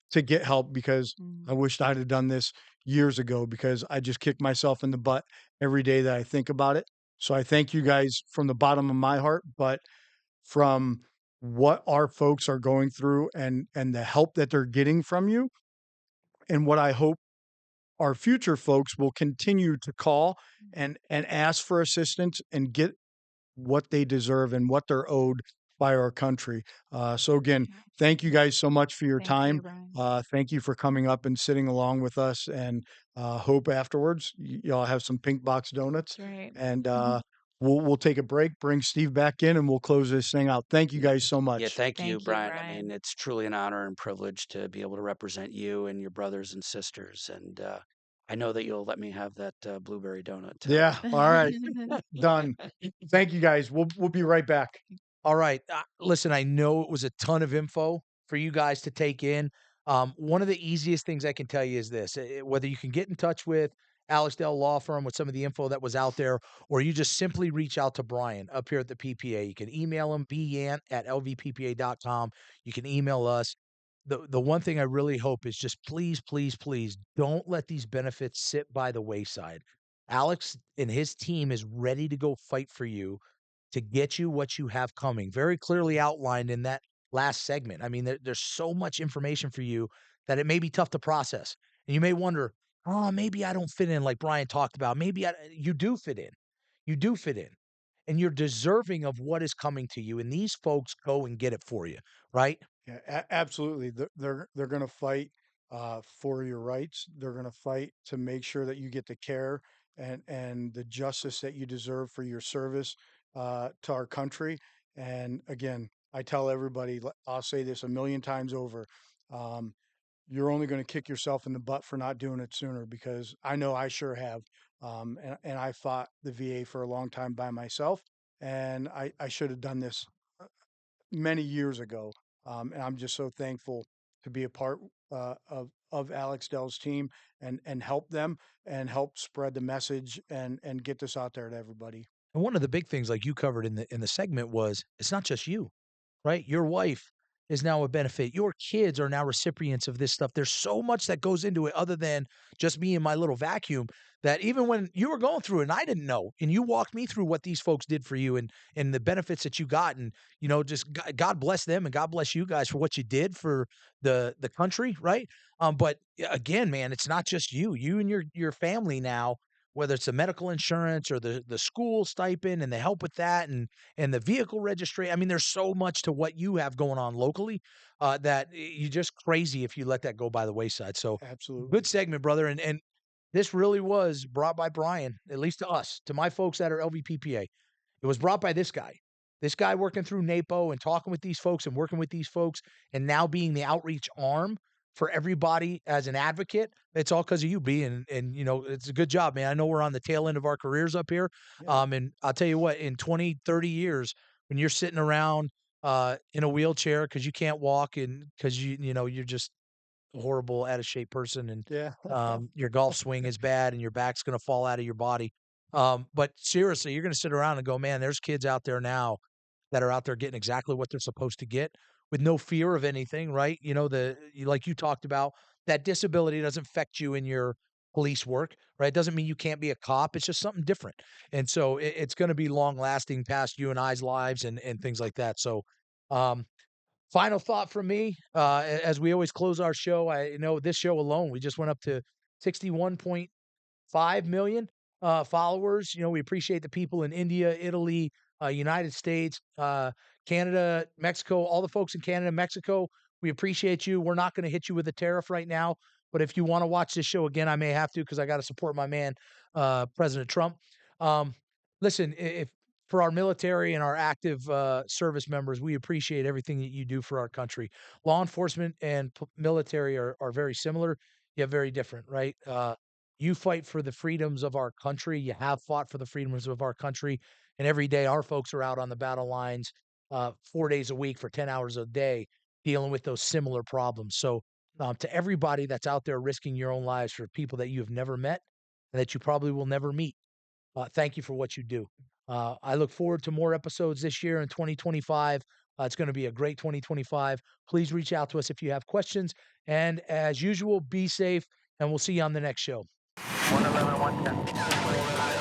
help because I wished I'd have done this years ago because I just kick myself in the butt every day that I think about it. So I thank you guys from the bottom of my heart, but from what our folks are going through and the help that they're getting from you and what I hope our future folks will continue to call and ask for assistance and get what they deserve and what they're owed by our country. So again, thank you guys so much for your Thank you, time. Brian. Thank you for coming up and sitting along with us. And hope afterwards y'all have some pink box donuts. That's right. And we'll take a break, bring Steve back in, and we'll close this thing out. Thank you guys so Yeah, much. thank you, Thank you, Brian. I mean, Brian. it's truly an honor and privilege to be able to represent you and your brothers and sisters. And I know that you'll let me have that blueberry donut today. Yeah. All right. Done. Thank you guys. We'll be right back. All right. Listen, I know it was a ton of info for you guys to take in. One of the easiest things I can tell you is this: whether you can get in touch with Alex Dell Law Firm with some of the info that was out there, or you just simply reach out to Brian up here at the PPA. You can email him, byant@lvppa.com. You can email us. The one thing I really hope is just please, please, please don't let these benefits sit by the wayside. Alex and his team is ready to go fight for you to get you what you have coming, very clearly outlined in that last segment. I mean, there's so much information for you that it may be tough to process. And you may wonder, oh, maybe I don't fit in like Brian talked about. You do fit in. You do fit in. And you're deserving of what is coming to you. And these folks go and get it for you, right? Yeah, absolutely. They're going to fight for your rights. They're going to fight to make sure that you get the care and the justice that you deserve for your service to our country. And again, I tell everybody, I'll say this a million times over. Um, you're only going to kick yourself in the butt for not doing it sooner because I know I sure have. And I fought the VA for a long time by myself, and I should have done this many years ago. And I'm just so thankful to be a part of Alex Dell's team and help them and help spread the message and get this out there to everybody. And one of the big things, like you covered in the segment, was it's not just you, right? Your wife is now a benefit. Your kids are now recipients of this stuff. There's so much that goes into it other than just me and my little vacuum, that even when you were going through it and I didn't know, and you walked me through what these folks did for you and the benefits that you got, and just God bless them and God bless you guys for what you did for the country, right? But again, man, it's not just you and your family now, whether it's the medical insurance or the school stipend and the help with that and the vehicle registry. I mean, there's so much to what you have going on locally that you're just crazy if you let that go by the wayside. So Absolutely. good segment, brother. And this really was brought by Brian, at least to us, to my folks that are LVPPA. It was brought by this guy working through NAPO and talking with these folks and working with these folks, and now being the outreach arm for everybody as an advocate. It's all because of you, B. And it's a good job, man. I know we're on the tail end of our careers up here. Yeah. And I'll tell you what, in 20, 30 years, when you're sitting around in a wheelchair because you can't walk and because you're just a horrible, out of shape person, and Yeah. your golf swing is bad and your back's going to fall out of your body. But seriously, you're going to sit around and go, man, there's kids out there now that are out there getting exactly what they're supposed to get with no fear of anything, right? Like you talked about, that disability doesn't affect you in your police work, right? It doesn't mean you can't be a cop. It's just something different. And so it's going to be long lasting past you and I's lives and things like that. So, final thought from me, as we always close our show, I know this show alone, we just went up to 61.5 million followers. We appreciate the people in India, Italy, United States, Canada, Mexico, all the folks in Canada, Mexico. We appreciate you. We're not going to hit you with a tariff right now, but if you want to watch this show again, I may have to, because I got to support my man, President Trump. Listen, if for our military and our active service members, we appreciate everything that you do for our country. Law enforcement and military are very similar, yet very different, right? You fight for the freedoms of our country. You have fought for the freedoms of our country. And every day our folks are out on the battle lines 4 days a week for 10 hours a day dealing with those similar problems. So to everybody that's out there risking your own lives for people that you have never met and that you probably will never meet, thank you for what you do. I look forward to more episodes this year in 2025. It's going to be a great 2025. Please reach out to us if you have questions. And as usual, be safe, and we'll see you on the next show. 111, 110.